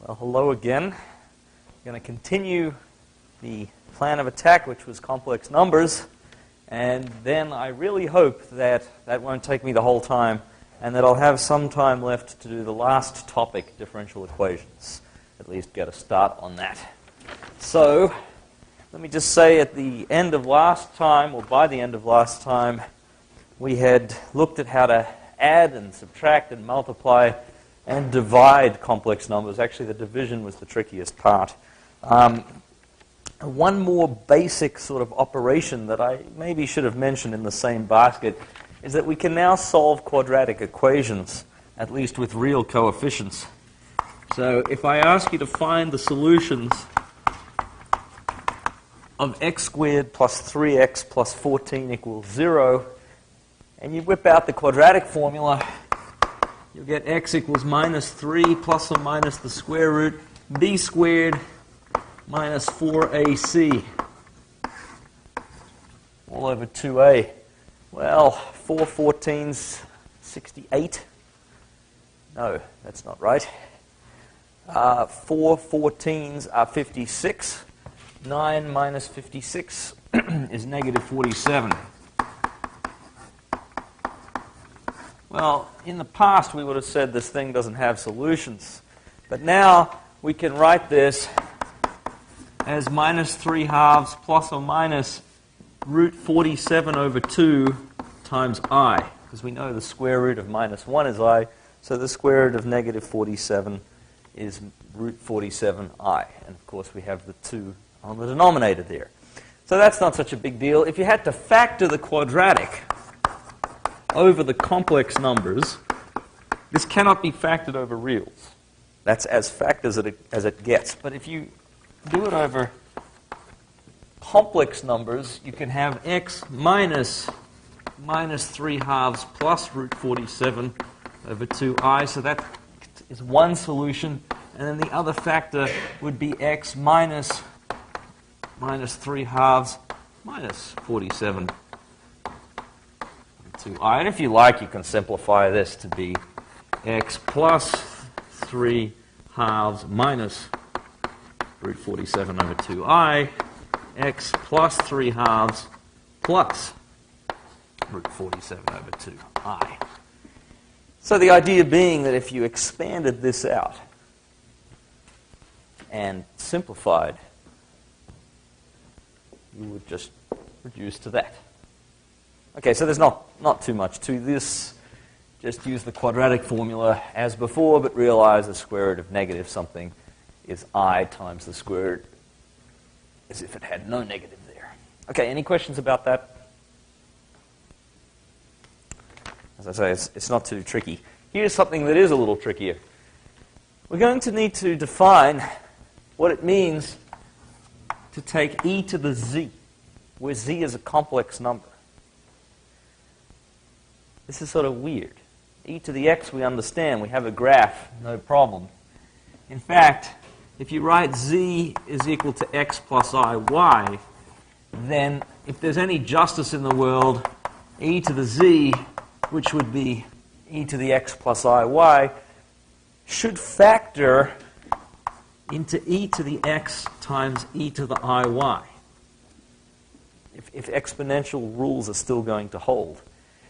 Well, hello again. We're going to continue the plan of attack, which was complex numbers, and then I really hope that that won't take me the whole time and that I'll have some time left to do the last topic, differential equations. At least get a start on that. So, let me just say at the end of last time, or by the end of last time, we had looked at how to add and subtract and multiply and divide complex numbers. Actually, the division was the trickiest part. One more basic sort of operation that I maybe should have mentioned in the same basket is that we can now solve quadratic equations, at least with real coefficients. So if I ask you to find the solutions of x squared plus 3x plus 14 equals 0, and you whip out the quadratic formula, you'll get x equals minus 3 plus or minus the square root b squared minus 4ac all over 2a. Well, 4 14's 68. No, that's not right. 4 14's are 56. 9 minus 56 is negative 47. Well, in the past we would have said this thing doesn't have solutions. But now we can write this as minus 3 halves plus or minus root 47 over 2 times I. Because we know the square root of minus 1 is I. So the square root of negative 47 is root 47I. And of course we have the 2 on the denominator there. So that's not such a big deal. If you had to factor the quadratic over the complex numbers, this cannot be factored over reals. That's as fact as it gets. But if you do it over complex numbers, you can have x minus 3 halves plus root 47 over 2i. So that is one solution. And then the other factor would be x minus 3 halves minus 47 2i. And if you like, you can simplify this to be x plus 3 halves minus root 47 over 2i, x plus 3 halves plus root 47 over 2i. So the idea being that if you expanded this out and simplified, you would just reduce to that. Okay, so there's not too much to this. Just use the quadratic formula as before, but realize the square root of negative something is I times the square root as if it had no negative there. Okay, any questions about that? As I say, it's not too tricky. Here's something that is a little trickier. We're going to need to define what it means to take e to the z, where z is a complex number. This is sort of weird. E to the x we understand. We have a graph, no problem. In fact, if you write z is equal to x plus iy, then if there's any justice in the world, e to the z, which would be e to the x plus iy, should factor into e to the x times e to the iy, if exponential rules are still going to hold.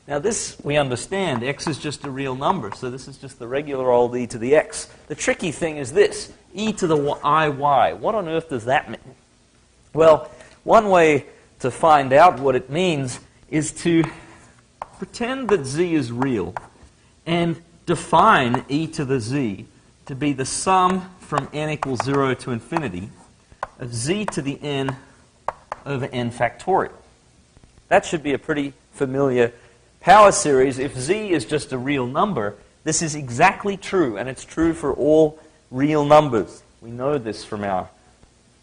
Now this, we understand, x is just a real number, so this is just the regular old e to the x. The tricky thing is this, e to the iy. What on earth does that mean? Well, one way to find out what it means is to pretend that z is real and define e to the z to be the sum from n equals 0 to infinity of z to the n over n factorial. That should be a pretty familiar power series. If z is just a real number, this is exactly true, and it's true for all real numbers. We know this from our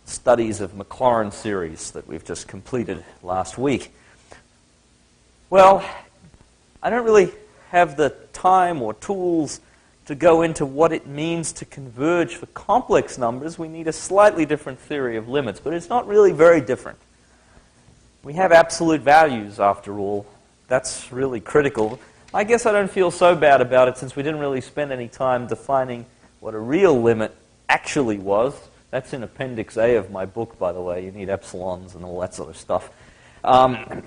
studies of Maclaurin series that we've just completed last week. Well, I don't really have the time or tools to go into what it means to converge for complex numbers. We need a slightly different theory of limits, but it's not really very different. We have absolute values, after all. That's really critical. I guess I don't feel so bad about it since we didn't really spend any time defining what a real limit actually was. That's in Appendix A of my book, by the way. You need epsilons and all that sort of stuff.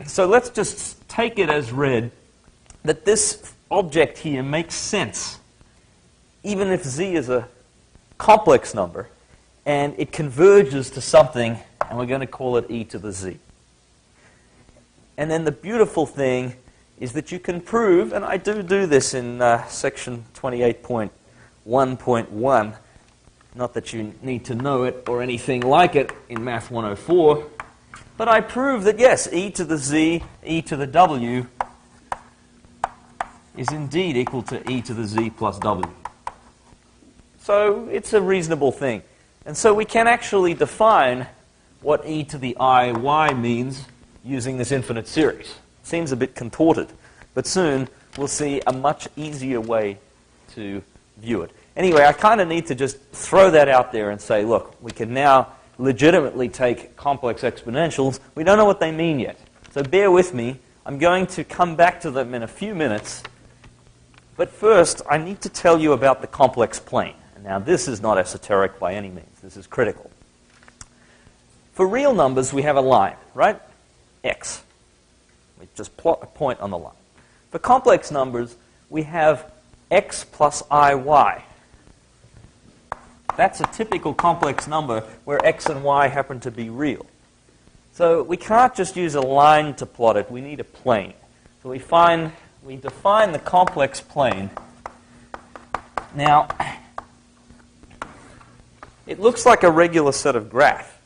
So let's just take it as read that this object here makes sense, even if z is a complex number, and it converges to something, and we're going to call it e to the z. And then the beautiful thing is that you can prove, and I do this in section 28.1.1, not that you need to know it or anything like it in Math 104, but I prove that, yes, e to the z, e to the w is indeed equal to e to the z plus w. So it's a reasonable thing. And so we can actually define what e to the I y means using this infinite series. It seems a bit contorted, but soon we'll see a much easier way to view it. Anyway, I kind of need to just throw that out there and say, look, we can now legitimately take complex exponentials. We don't know what they mean yet. So bear with me. I'm going to come back to them in a few minutes. But first, I need to tell you about the complex plane. And now, this is not esoteric by any means. This is critical. For real numbers, we have a line, right? X. We just plot a point on the line. For complex numbers, we have x plus iy. That's a typical complex number where x and y happen to be real. So we can't just use a line to plot it. We need a plane. So we define the complex plane. Now, it looks like a regular set of graph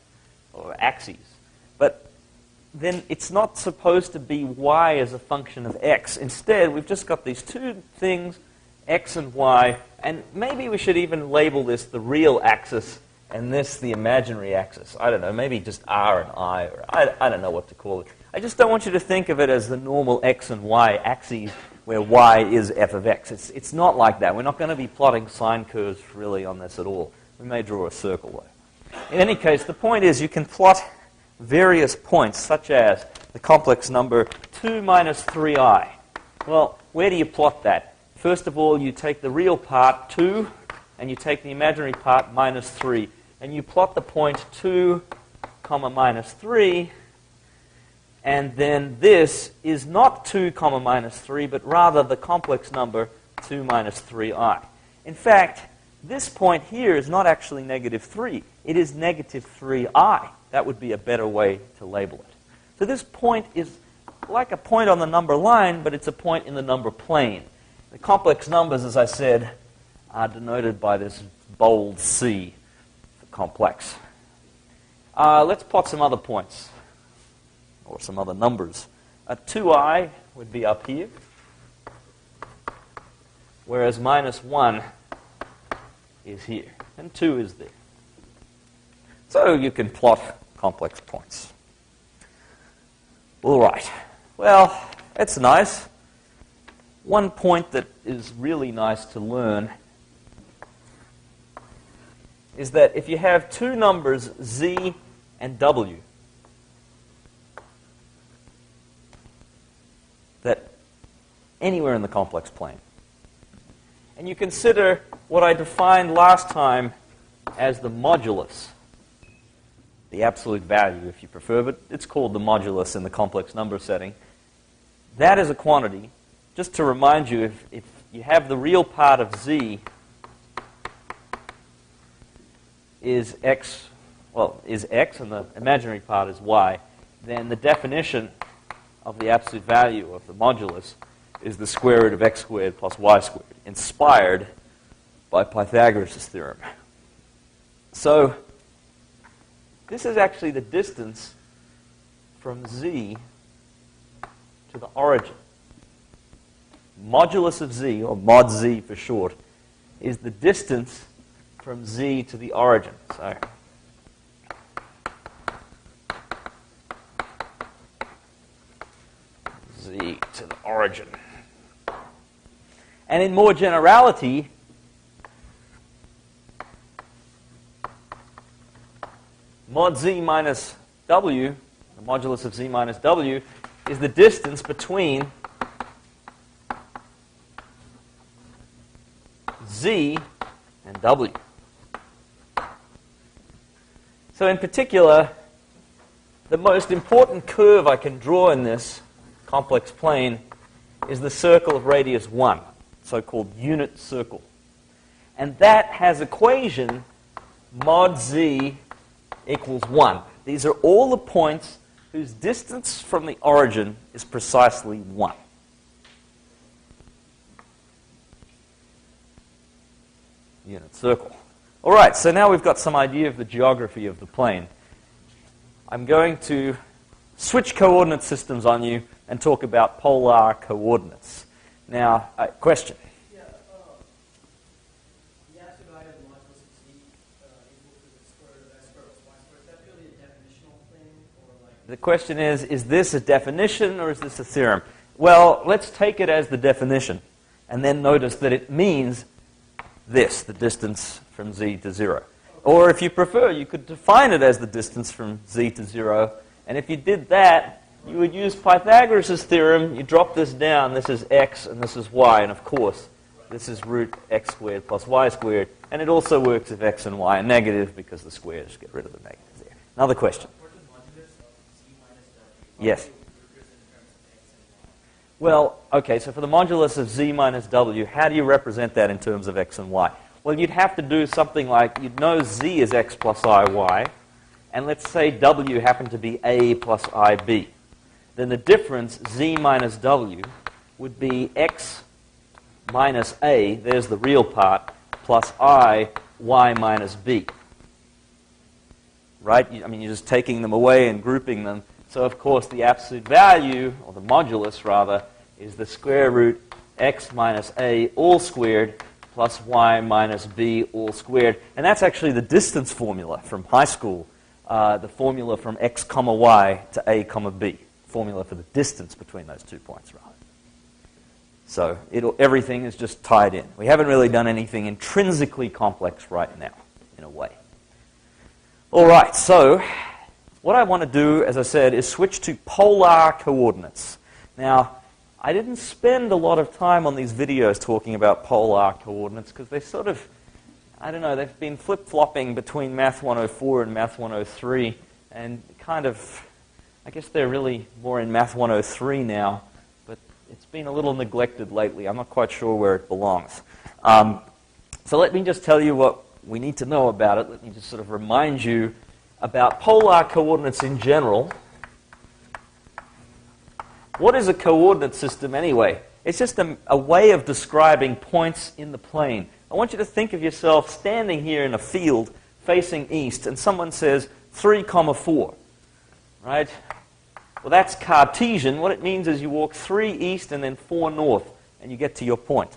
or axes, but then it's not supposed to be y as a function of x. Instead, we've just got these two things, x and y, and maybe we should even label this the real axis and this the imaginary axis. I don't know, maybe just r and I, or I don't know what to call it. I just don't want you to think of it as the normal x and y axes where y is f of x. It's not like that. We're not going to be plotting sine curves really on this at all. We may draw a circle though. In any case, the point is you can plot various points, such as the complex number 2 minus 3i. Well, where do you plot that? First of all, you take the real part, 2, and you take the imaginary part, minus 3. And you plot the point 2, comma, minus 3. And then this is not 2, comma, minus 3, but rather the complex number 2 minus 3i. In fact, this point here is not actually negative 3. It is negative 3i. That would be a better way to label it. So this point is like a point on the number line, but it's a point in the number plane. The complex numbers, as I said, are denoted by this bold C for complex. Let's plot some other points, or some other numbers. 2i would be up here, whereas minus 1 is here, and 2 is there. So you can plot complex points. All right. Well, that's nice. One point that is really nice to learn is that if you have two numbers, z and w, that anywhere in the complex plane, and you consider what I defined last time as the modulus, the absolute value, if you prefer, but it's called the modulus in the complex number setting. That is a quantity. Just to remind you, if you have the real part of z is x, and the imaginary part is y, then the definition of the absolute value of the modulus is the square root of x squared plus y squared, inspired by Pythagoras' theorem. So this is actually the distance from z to the origin. Modulus of z, or mod z for short, is the distance from z to the origin. So z to the origin. And in more generality, mod z minus w, the modulus of z minus w, is the distance between z and w. So in particular, the most important curve I can draw in this complex plane is the circle of radius 1, so-called unit circle. And that has equation mod z equals 1. These are all the points whose distance from the origin is precisely 1. Unit circle. All right, so now we've got some idea of the geography of the plane. I'm going to switch coordinate systems on you and talk about polar coordinates. Now, question? Yeah, the absolute value of the modulus of z equal to the square root of x squared plus y squared. Is that purely a definitional thing, or like? The question is this a definition or is this a theorem? Well, let's take it as the definition, and then notice that it means this, the distance from z to 0. Or if you prefer, you could define it as the distance from z to 0. And if you did that, you would use Pythagoras' theorem. You drop this down. This is x and this is y. And of course, this is root x squared plus y squared. And it also works if x and y are negative because the squares get rid of the negatives there. Another question. Yes. Well, okay, so for the modulus of z minus w, how do you represent that in terms of x and y? Well, you'd have to do something like, you'd know z is x plus iy, and let's say w happened to be a plus ib. Then the difference, z minus w, would be x minus a, there's the real part, plus y minus b. Right? I mean, you're just taking them away and grouping them. So, of course, the absolute value, or the modulus, rather, is the square root x minus a all squared plus y minus b all squared. And that's actually the distance formula from high school, the formula from x comma y to a comma b, formula for the distance between those 2 points, rather. So everything is just tied in. We haven't really done anything intrinsically complex right now, in a way. All right, so what I want to do, as I said, is switch to polar coordinates. Now, I didn't spend a lot of time on these videos talking about polar coordinates because they sort of, I don't know, they've been flip-flopping between Math 104 and Math 103, and kind of, I guess they're really more in Math 103 now, but it's been a little neglected lately. I'm not quite sure where it belongs. So let me just tell you what we need to know about it. Let me just sort of remind you about polar coordinates in general. What is a coordinate system anyway? It's just a way of describing points in the plane. I want you to think of yourself standing here in a field facing east, and someone says 3, 4. Right? Well, that's Cartesian. What it means is you walk 3 east and then 4 north, and you get to your point.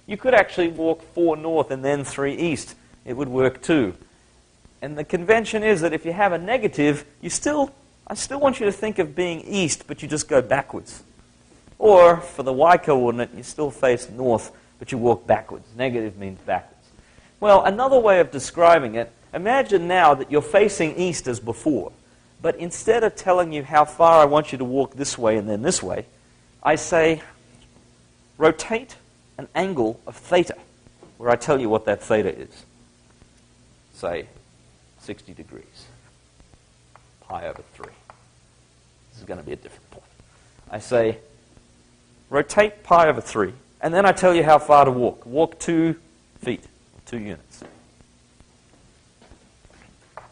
You could actually walk 4 north and then 3 east. It would work too. And the convention is that if you have a negative, I still want you to think of being east, but you just go backwards. Or, for the y-coordinate, you still face north, but you walk backwards. Negative means backwards. Well, another way of describing it, imagine now that you're facing east as before, but instead of telling you how far I want you to walk this way and then this way, I say, rotate an angle of theta, where I tell you what that theta is. Say, 60 degrees. Pi over 3. This is going to be a different point. I say, rotate pi over 3, and then I tell you how far to walk. Walk 2 feet, 2 units.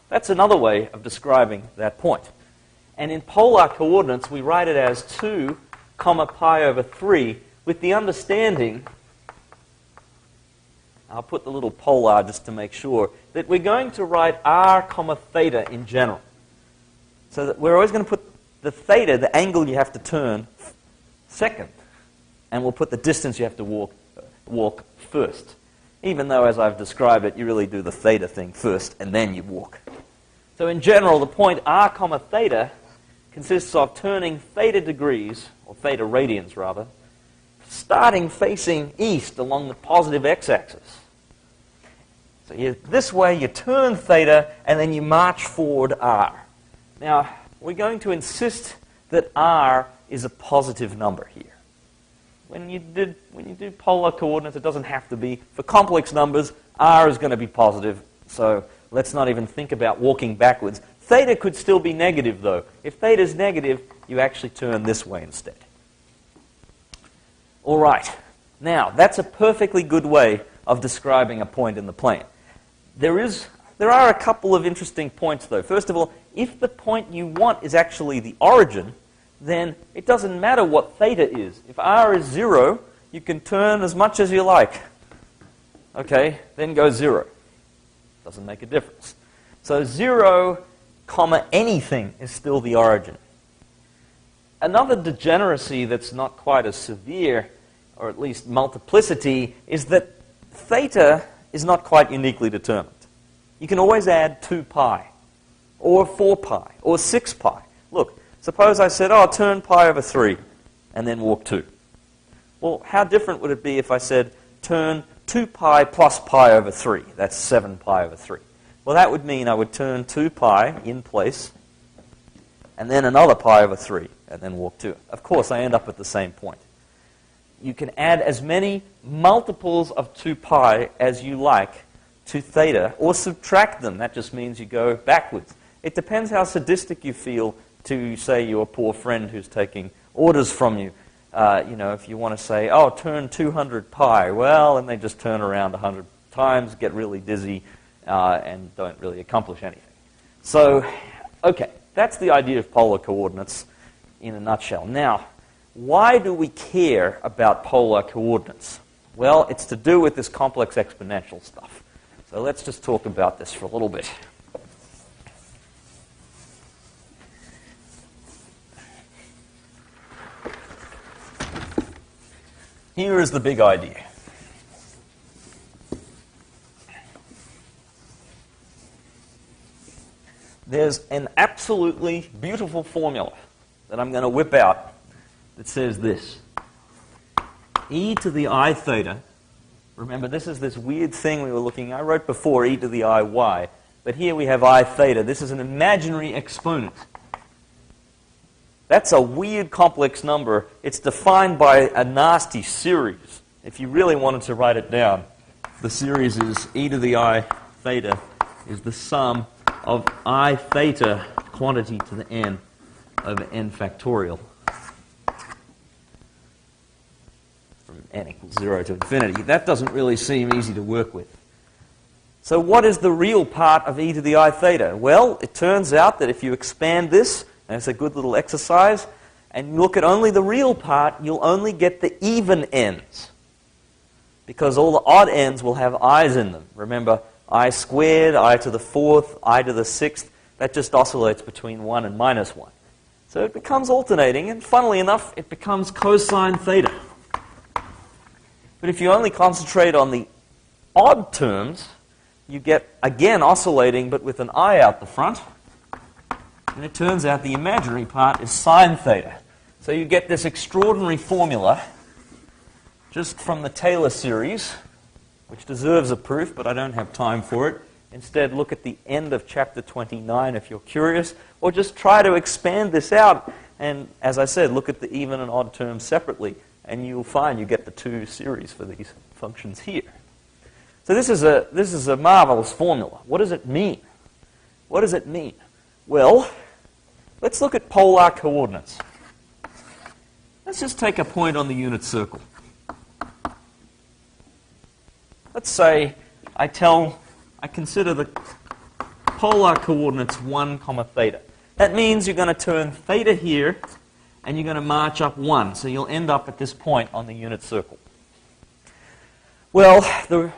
That's another way of describing that point. And in polar coordinates, we write it as 2 comma pi over 3, with the understanding, I'll put the little polar just to make sure, that we're going to write r comma theta in general. So that we're always going to put the theta, the angle you have to turn, second. And we'll put the distance you have to walk first. Even though, as I've described it, you really do the theta thing first, and then you walk. So in general, the point r comma theta consists of turning theta degrees, or theta radians rather, starting facing east along the positive x-axis. So this way you turn theta, and then you march forward r. Now, we're going to insist that r is a positive number here. When you do polar coordinates, it doesn't have to be. For complex numbers, r is going to be positive. So let's not even think about walking backwards. Theta could still be negative, though. If theta is negative, you actually turn this way instead. All right. Now, that's a perfectly good way of describing a point in the plane. There are a couple of interesting points, though. First of all, if the point you want is actually the origin, then it doesn't matter what theta is. If r is 0, you can turn as much as you like. Okay, then go 0. Doesn't make a difference. So 0, comma anything is still the origin. Another degeneracy that's not quite as severe, or at least multiplicity, is that theta is not quite uniquely determined. You can always add 2 pi, or 4 pi, or 6 pi. Look, suppose I said, turn pi over 3, and then walk 2. Well, how different would it be if I said, turn 2 pi plus pi over 3? That's 7 pi over 3. Well, that would mean I would turn 2 pi in place, and then another pi over 3, and then walk 2. Of course, I end up at the same point. You can add as many multiples of 2 pi as you like to theta, or subtract them. That just means you go backwards. It depends how sadistic you feel to, say, your poor friend who's taking orders from you. If you want to say, turn 200 pi, well, and they just turn around 100 times, get really dizzy, and don't really accomplish anything. So, okay, that's the idea of polar coordinates in a nutshell. Now, why do we care about polar coordinates? Well, it's to do with this complex exponential stuff. So let's just talk about this for a little bit. Here is the big idea. There's an absolutely beautiful formula that I'm going to whip out that says this. E to the I theta, remember this is this weird thing we were looking at. I wrote before e to the I y, but here we have I theta. This is an imaginary exponent. That's a weird complex number. It's defined by a nasty series. If you really wanted to write it down, the series is e to the I theta is the sum of I theta quantity to the n over n factorial from n equals 0 to infinity. That doesn't really seem easy to work with. So what is the real part of e to the I theta? Well, it turns out that if you expand this, and it's a good little exercise, and you look at only the real part, you'll only get the even ends. Because all the odd ends will have i's in them. Remember, I squared, I to the 4th, I to the 6th, that just oscillates between 1 and minus 1. So it becomes alternating, and funnily enough, it becomes cosine theta. But if you only concentrate on the odd terms, you get, again, oscillating, but with an I out the front. And it turns out the imaginary part is sine theta. So you get this extraordinary formula just from the Taylor series, which deserves a proof, but I don't have time for it. Instead, look at the end of chapter 29 if you're curious, or just try to expand this out. And as I said, look at the even and odd terms separately, and you'll find you get the two series for these functions here. So this is a marvelous formula. What does it mean? What does it mean? Well, let's look at polar coordinates. Let's just take a point on the unit circle. Let's say I consider the polar coordinates 1, theta. That means you're going to turn theta here, and you're going to march up 1. So you'll end up at this point on the unit circle. Well, the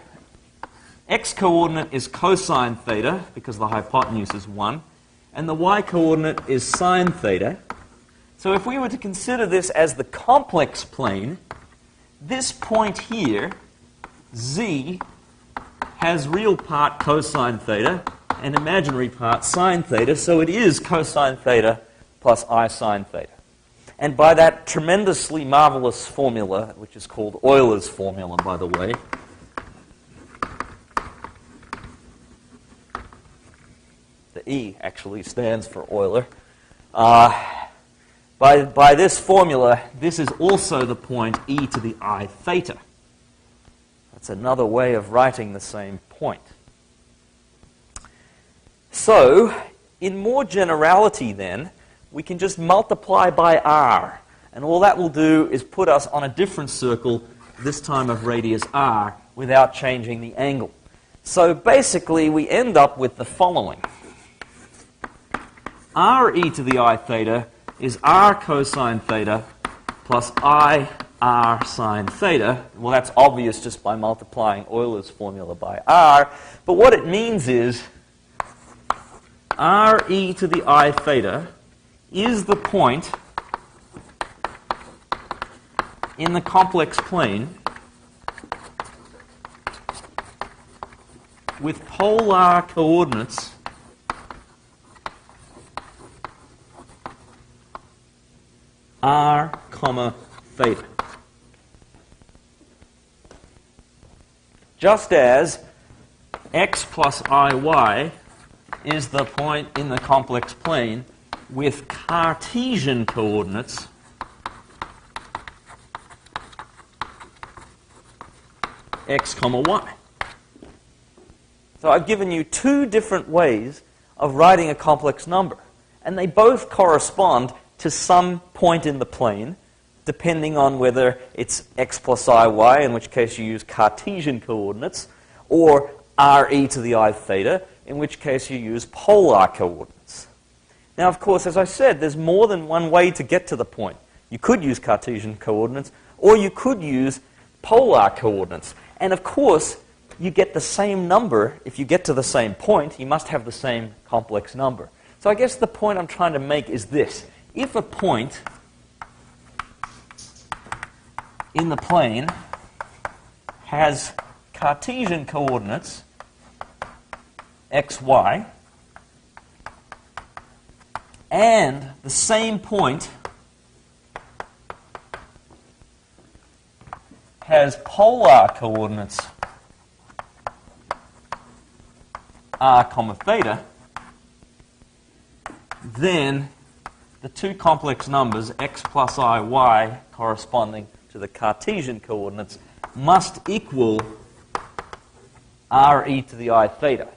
x-coordinate is cosine theta, because the hypotenuse is 1. And the y-coordinate is sine theta. So if we were to consider this as the complex plane, this point here, z, has real part cosine theta and imaginary part sine theta, so it is cosine theta plus I sine theta. And by that tremendously marvelous formula, which is called Euler's formula, by the way, the E actually stands for Euler. By this formula, this is also the point e to the I theta. That's another way of writing the same point. So, in more generality then, we can just multiply by r. And all that will do is put us on a different circle, this time of radius r, without changing the angle. So basically, we end up with the following. r e to the I theta is r cosine theta plus I r sine theta. Well, that's obvious just by multiplying Euler's formula by r. But what it means is r e to the I theta is the point in the complex plane with polar coordinates r, theta. Just as x plus iy is the point in the complex plane with Cartesian coordinates x, y. So I've given you two different ways of writing a complex number, and they both correspond to some point in the plane, depending on whether it's x plus iy, in which case you use Cartesian coordinates, or re to the I theta, in which case you use polar coordinates. Now, of course, as I said, there's more than one way to get to the point. You could use Cartesian coordinates, or you could use polar coordinates. And of course, you get the same number. If you get to the same point, you must have the same complex number. So I guess the point I'm trying to make is this. If a point in the plane has Cartesian coordinates x, y, and the same point has polar coordinates r, theta, then the two complex numbers, x plus iy, corresponding to the Cartesian coordinates, must equal re to the I theta,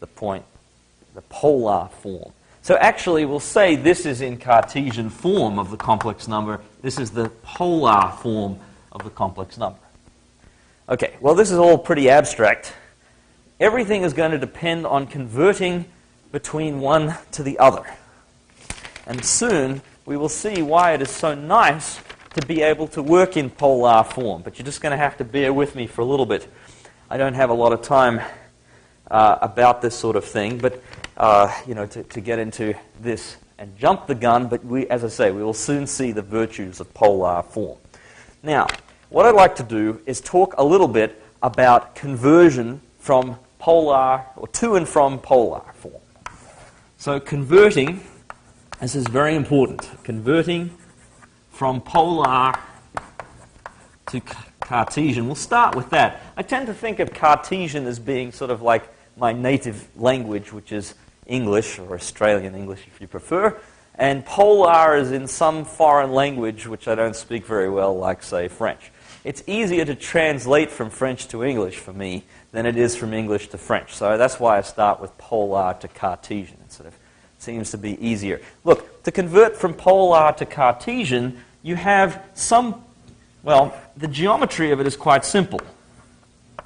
the point, the polar form. So actually, we'll say this is in Cartesian form of the complex number. This is the polar form of the complex number. Okay, well, this is all pretty abstract. Everything is going to depend on converting between one to the other. And soon, we will see why it is so nice to be able to work in polar form. But you're just going to have to bear with me for a little bit. I don't have a lot of time about this sort of thing, but to get into this and jump the gun. But as I say, we will soon see the virtues of polar form. Now, what I'd like to do is talk a little bit about conversion from polar, or to and from polar form. So converting, this is very important, converting from polar to Cartesian. We'll start with that. I tend to think of Cartesian as being sort of like my native language, which is English, or Australian English if you prefer, and polar is in some foreign language which I don't speak very well, like, say, French. It's easier to translate from French to English for me than it is from English to French. So that's why I start with polar to Cartesian. It sort of seems to be easier. Look, to convert from polar to Cartesian, you have some, well, the geometry of it is quite simple.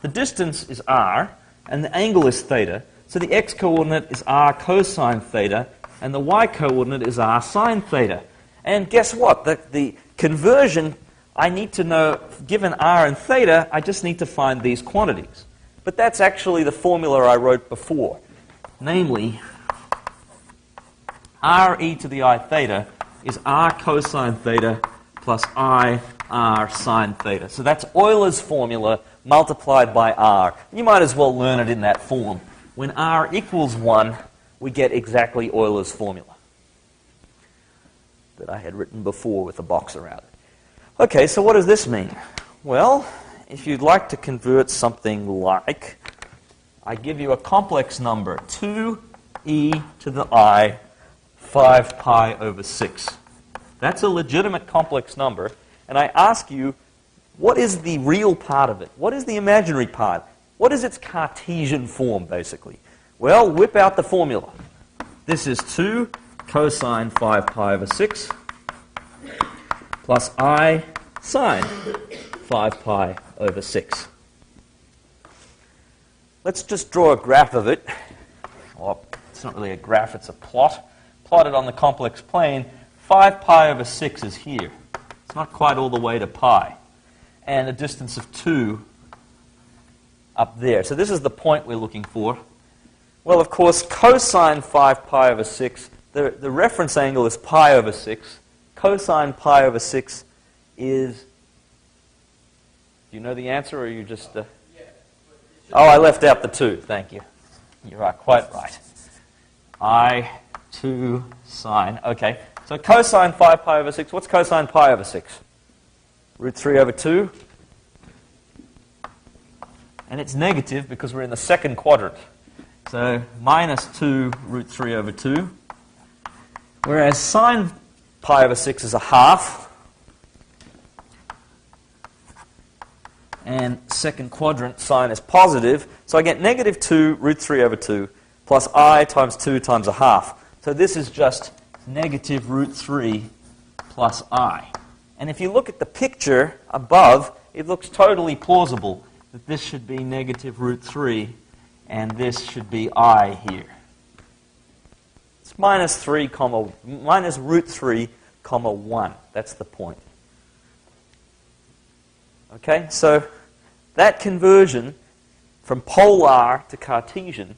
The distance is r, and the angle is theta. So the x-coordinate is r cosine theta, and the y-coordinate is r sine theta. And guess what? The conversion, I need to know, given r and theta, I just need to find these quantities. But that's actually the formula I wrote before. Namely, re to the I theta is r cosine theta plus I r sine theta. So that's Euler's formula multiplied by r. You might as well learn it in that form. When r equals 1, we get exactly Euler's formula that I had written before with a box around it. Okay, so what does this mean? Well, if you'd like to convert something like, I give you a complex number, 2e to the I 5 pi over 6. That's a legitimate complex number, and I ask you, what is the real part of it? What is the imaginary part? What is its Cartesian form, basically? Well, whip out the formula. This is 2 cosine 5 pi over 6 plus I sine 5 pi over 6. Let's just draw a graph of it. Well, it's not really a graph, it's a plot. Plotted on the complex plane, 5 pi over 6 is here. It's not quite all the way to pi. And a distance of 2 up there. So this is the point we're looking for. Well, of course, cosine 5 pi over 6, the reference angle is pi over 6. Cosine pi over 6 is... Do you know the answer, or are you just... Oh, I left out the 2. Thank you. You are quite right. I2 sine. Okay. So cosine 5 pi over 6. What's cosine pi over 6? Root 3 over 2. And it's negative because we're in the second quadrant. So minus 2 root 3 over 2. Whereas sine pi over 6 is a half. And second quadrant sine is positive. So I get negative 2 root 3 over 2 plus I times 2 times a half. So this is just negative root 3 plus I. And if you look at the picture above, it looks totally plausible that this should be negative root 3 and this should be I here. It's minus root 3 comma 1. That's the point. Okay, so that conversion from polar to Cartesian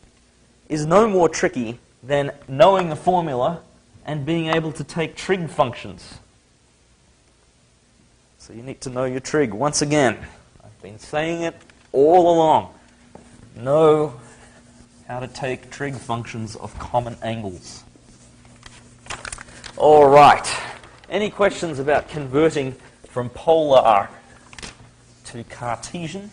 is no more tricky than knowing the formula and being able to take trig functions. So you need to know your trig. Once again, I've been saying it all along. Know how to take trig functions of common angles. All right. Any questions about converting from polar to Cartesian?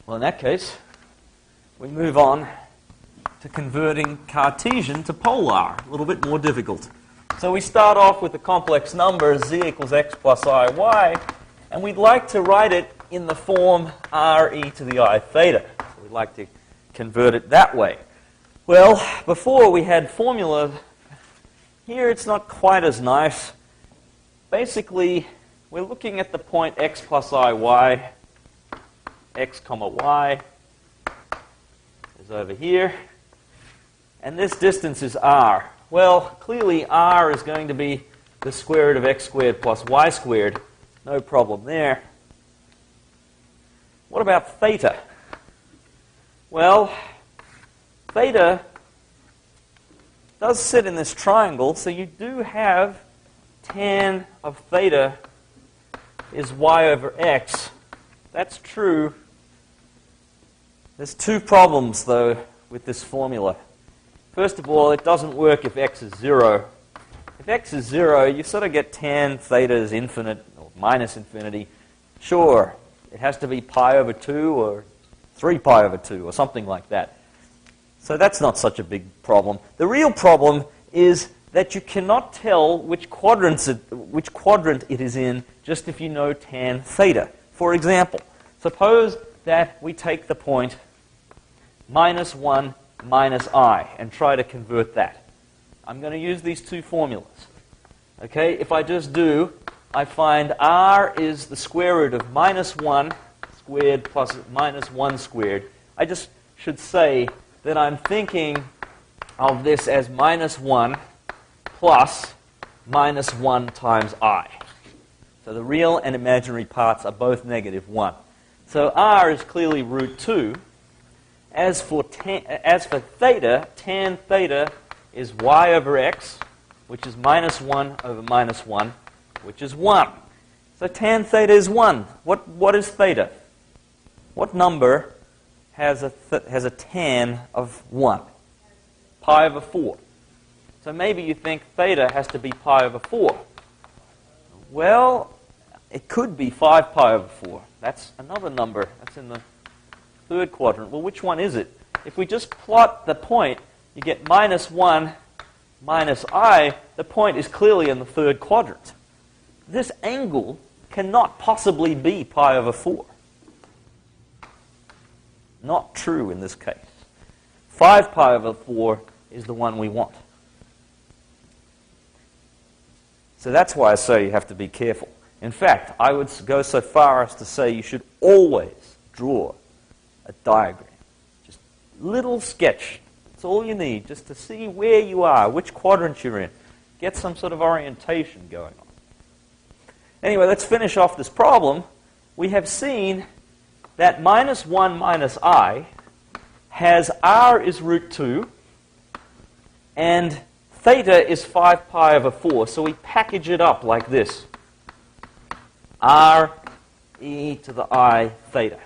Well, in that case, we move on to converting Cartesian to polar, a little bit more difficult. So we start off with the complex number z equals x plus I y, and we'd like to write it in the form r e to the I theta. So we'd like to convert it that way. Well, before we had formula. Here it's not quite as nice. Basically, we're looking at the point x plus I y. X comma y is over here. And this distance is r. Well, clearly r is going to be the square root of x squared plus y squared. No problem there. What about theta? Well, theta does sit in this triangle, so you do have tan of theta is y over x. That's true. There's two problems, though, with this formula. First of all, it doesn't work if x is 0. If x is 0, you sort of get tan theta is infinite, or minus infinity. Sure, it has to be pi over 2 or 3 pi over 2 or something like that. So that's not such a big problem. The real problem is that you cannot tell which quadrant it is in just if you know tan theta. For example, suppose that we take the point minus 1 minus I and try to convert that. I'm going to use these two formulas. Okay, if I just do, I find r is the square root of minus 1 squared plus minus 1 squared. I just should say that I'm thinking of this as minus 1 plus minus 1 times I. So the real and imaginary parts are both negative 1. So r is clearly root 2. As for theta, tan theta is y over x, which is minus 1 over minus 1, which is 1. So tan theta is 1. What is theta? What number has a tan of 1? Pi over 4. So maybe you think theta has to be pi over 4. Well, it could be 5 pi over 4. That's another number. That's in the third quadrant. Well, which one is it? If we just plot the point, you get minus 1 minus I. The point is clearly in the third quadrant. This angle cannot possibly be pi over 4. Not true in this case. 5 pi over 4 is the one we want. So that's why I say you have to be careful. In fact, I would go so far as to say you should always draw a diagram. Just little sketch. That's all you need, just to see where you are, which quadrant you're in. Get some sort of orientation going on. Anyway, let's finish off this problem. We have seen that minus 1 minus I has r is root 2, and theta is 5 pi over 4. So we package it up like this. R e to the I theta.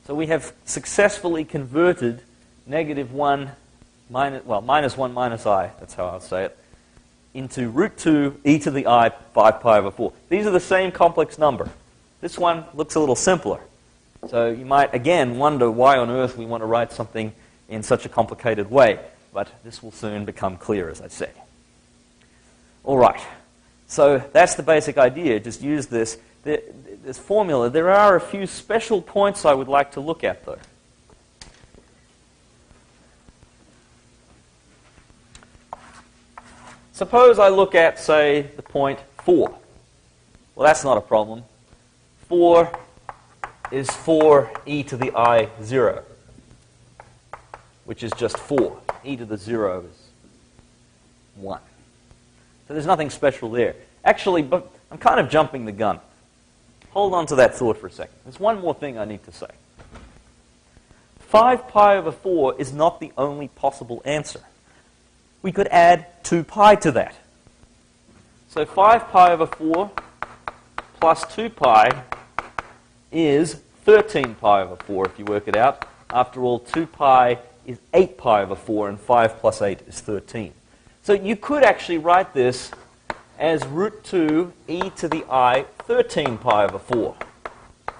So we have successfully converted negative 1 minus 1 minus I, that's how I'll say it, into root 2 e to the I 5 pi over 4. These are the same complex number. This one looks a little simpler. So you might, again, wonder why on earth we want to write something in such a complicated way. But this will soon become clear, as I say. All right. So that's the basic idea. Just use this formula. There are a few special points I would like to look at, though. Suppose I look at, say, the point 4. Well, that's not a problem. 4 is 4 e to the I 0, which is just 4. E to the 0 is 1. So there's nothing special there. Actually, but I'm kind of jumping the gun. Hold on to that thought for a second. There's one more thing I need to say. 5 pi over 4 is not the only possible answer. We could add 2 pi to that. So 5 pi over 4 plus 2 pi is 13 pi over 4, if you work it out. After all, 2 pi is 8 pi over 4, and 5 plus 8 is 13. So you could actually write this as root 2 e to the I 13 pi over 4.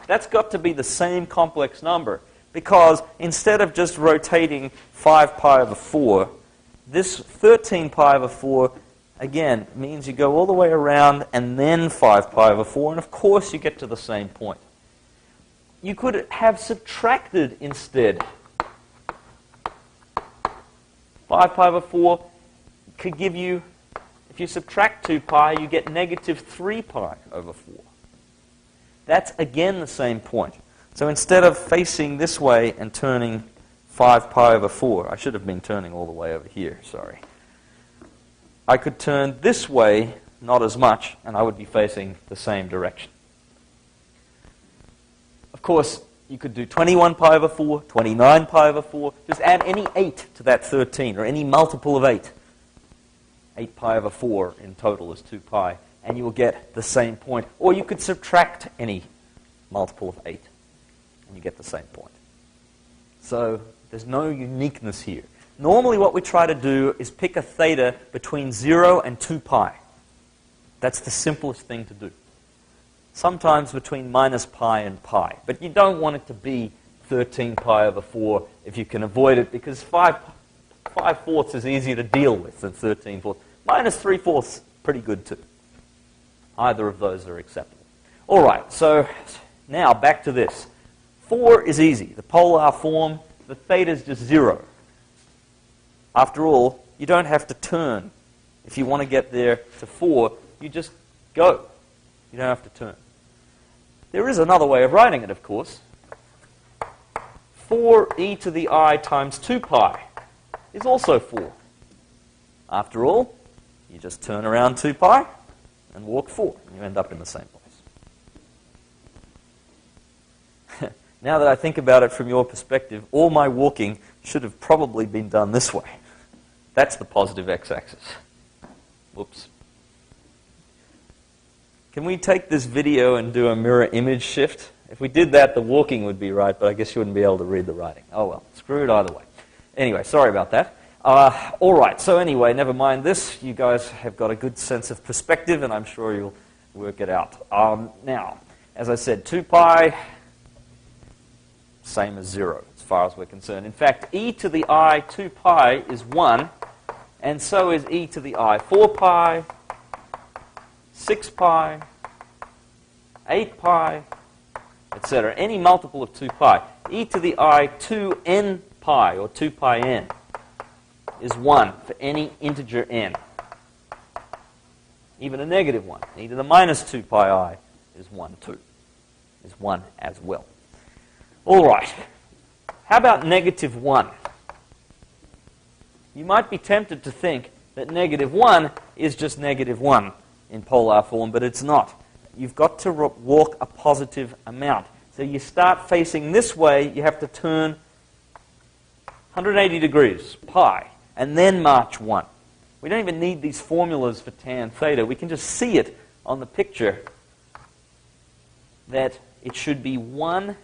That's got to be the same complex number, because instead of just rotating 5 pi over 4, this 13 pi over 4, again, means you go all the way around and then 5 pi over 4, and of course you get to the same point. You could have subtracted instead. 5 pi over 4 could give you, if you subtract 2 pi, you get negative 3 pi over 4. That's again the same point. So instead of facing this way and turning 5 pi over 4, I should have been turning all the way over here, sorry. I could turn this way, not as much, and I would be facing the same direction. Of course, you could do 21 pi over 4, 29 pi over 4. Just add any 8 to that 13, or any multiple of 8. 8 pi over 4 in total is 2 pi, and you will get the same point. Or you could subtract any multiple of 8, and you get the same point. So there's no uniqueness here. Normally what we try to do is pick a theta between 0 and 2 pi. That's the simplest thing to do. Sometimes between minus pi and pi. But you don't want it to be 13 pi over 4 if you can avoid it, because 5 fourths is easier to deal with than 13 fourths. Minus 3 fourths, pretty good too. Either of those are acceptable. All right, so now back to this. 4 is easy. The polar form, the theta is just 0. After all, you don't have to turn. If you want to get there to 4, you just go. You don't have to turn. There is another way of writing it, of course. 4 e to the I times 2 pi is also 4. After all, you just turn around 2 pi and walk 4, and you end up in the same place. Now that I think about it from your perspective, all my walking should have probably been done this way. That's the positive x-axis. Whoops. Can we take this video and do a mirror image shift? If we did that, the walking would be right, but I guess you wouldn't be able to read the writing. Oh well, screw it either way. Anyway, sorry about that. All right, so anyway, never mind this. You guys have got a good sense of perspective, and I'm sure you'll work it out. Now, as I said, 2 pi same as 0 as far as we're concerned. In fact, e to the I 2 pi is 1, and so is e to the I 4 pi, 6 pi, 8 pi, etc. Any multiple of 2 pi. E to the I 2n pi, or 2 pi n, is 1 for any integer n. Even a negative 1. E to the minus 2 pi I is 1 too. Is 1 as well. All right. How about negative 1? You might be tempted to think that negative 1 is just negative 1 in polar form, but it's not. You've got to walk a positive amount. So you start facing this way, you have to turn 180 degrees, pi, and then march 1. We don't even need these formulas for tan theta. We can just see it on the picture that it should be 1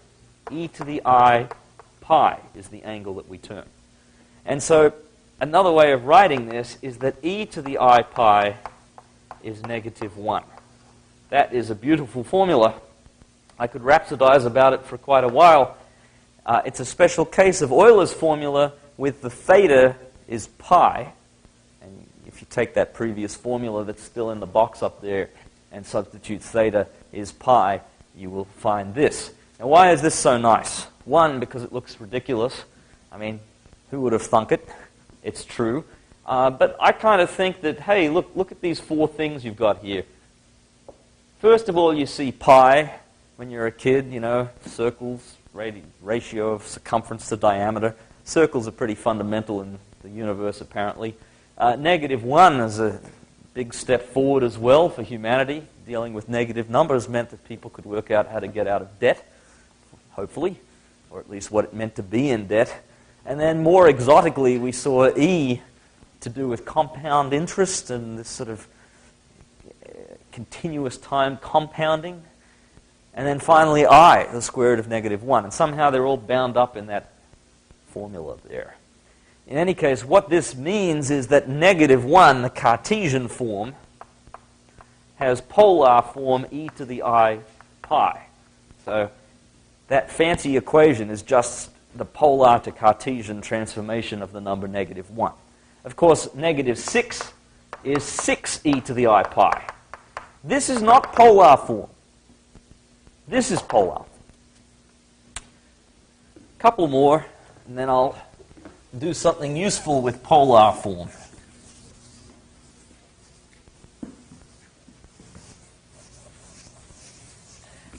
e to the I pi is the angle that we turn. And so another way of writing this is that e to the I pi is negative 1. That is a beautiful formula. I could rhapsodize about it for quite a while. It's a special case of Euler's formula with the theta is pi. And if you take that previous formula that's still in the box up there and substitute theta is pi, you will find this. Now, why is this so nice? One, because it looks ridiculous. I mean, who would have thunk it? It's true. But I kind of think that, hey, look at these 4 things you've got here. First of all, you see pi when you're a kid, you know, circles, ratio of circumference to diameter. Circles are pretty fundamental in the universe, apparently. Negative 1 is a big step forward as well for humanity. Dealing with negative numbers meant that people could work out how to get out of debt, hopefully, or at least what it meant to be in debt. And then more exotically, we saw E to do with compound interest and this sort of continuous time compounding. And then finally I, the square root of negative 1. And somehow they're all bound up in that formula there. In any case, what this means is that negative 1, the Cartesian form, has polar form e to the I pi. So that fancy equation is just the polar to Cartesian transformation of the number negative 1. Of course, negative 6 is 6 e to the I pi. This is not polar form. This is polar. A couple more, and then I'll do something useful with polar form.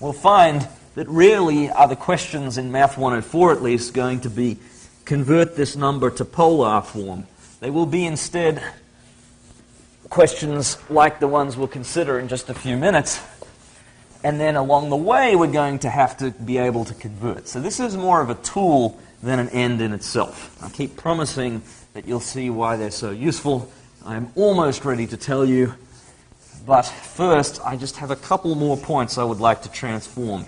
We'll find that rarely are the questions in Math 104 at least going to be convert this number to polar form. They will be instead questions like the ones we'll consider in just a few minutes. And then along the way we're going to have to be able to convert. So this is more of a tool than an end in itself. I keep promising that you'll see why they're so useful. I'm almost ready to tell you. But first, I just have a couple more points I would like to transform.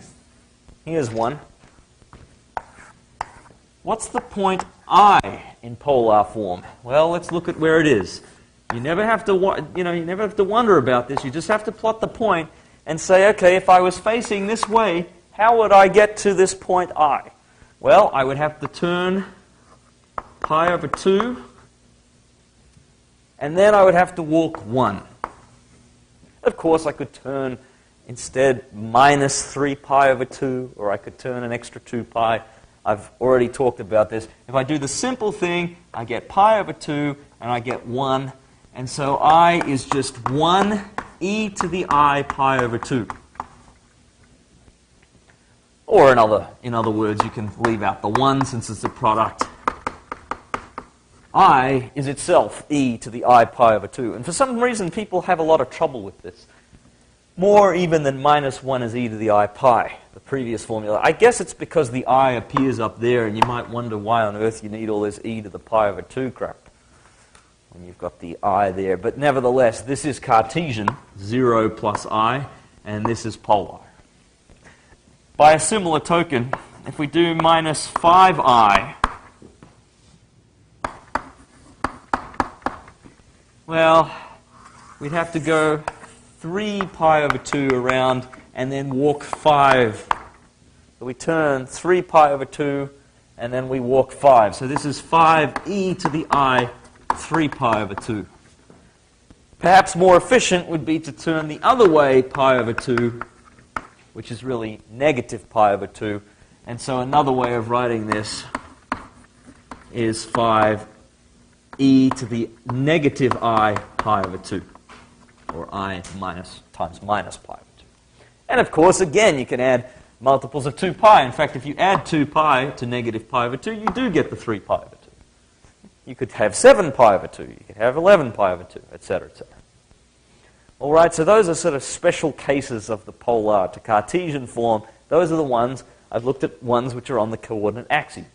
Here's one. What's the point I in polar form? Well, let's look at where it is. You never have to, you never have to wonder about this. You just have to plot the point and say, okay, if I was facing this way, how would I get to this point I? Well, I would have to turn pi over 2, and then I would have to walk 1. Of course, I could turn instead minus 3 pi over 2, or I could turn an extra 2 pi. I've already talked about this. If I do the simple thing, I get pi over 2, and I get 1. And so I is just 1 e to the I pi over 2. Or in other words, you can leave out the 1 since it's a product. I is itself e to the I pi over 2. And for some reason, people have a lot of trouble with this. More even than minus 1 is e to the I pi, the previous formula. I guess it's because the I appears up there, and you might wonder why on earth you need all this e to the pi over 2 crap when you've got the I there. But nevertheless, this is Cartesian, 0 plus I, and this is polar. By a similar token, if we do minus 5i, well, we'd have to go 3 pi over 2 around and then walk 5 So we turn 3 pi over 2, and then we walk 5. So this is 5e to the I 3 pi over 2. Perhaps more efficient would be to turn the other way pi over 2, which is really negative pi over 2. And so another way of writing this is 5e to the negative I pi over 2, or I minus times minus pi over 2. And of course, again, you can add multiples of 2 pi. In fact, if you add 2 pi to negative pi over 2, you do get the 3 pi over 2. You could have 7 pi over 2. You could have 11 pi over 2, etc., etc. All right, so those are sort of special cases of the polar to Cartesian form. Those are the ones, I've looked at ones which are on the coordinate axes.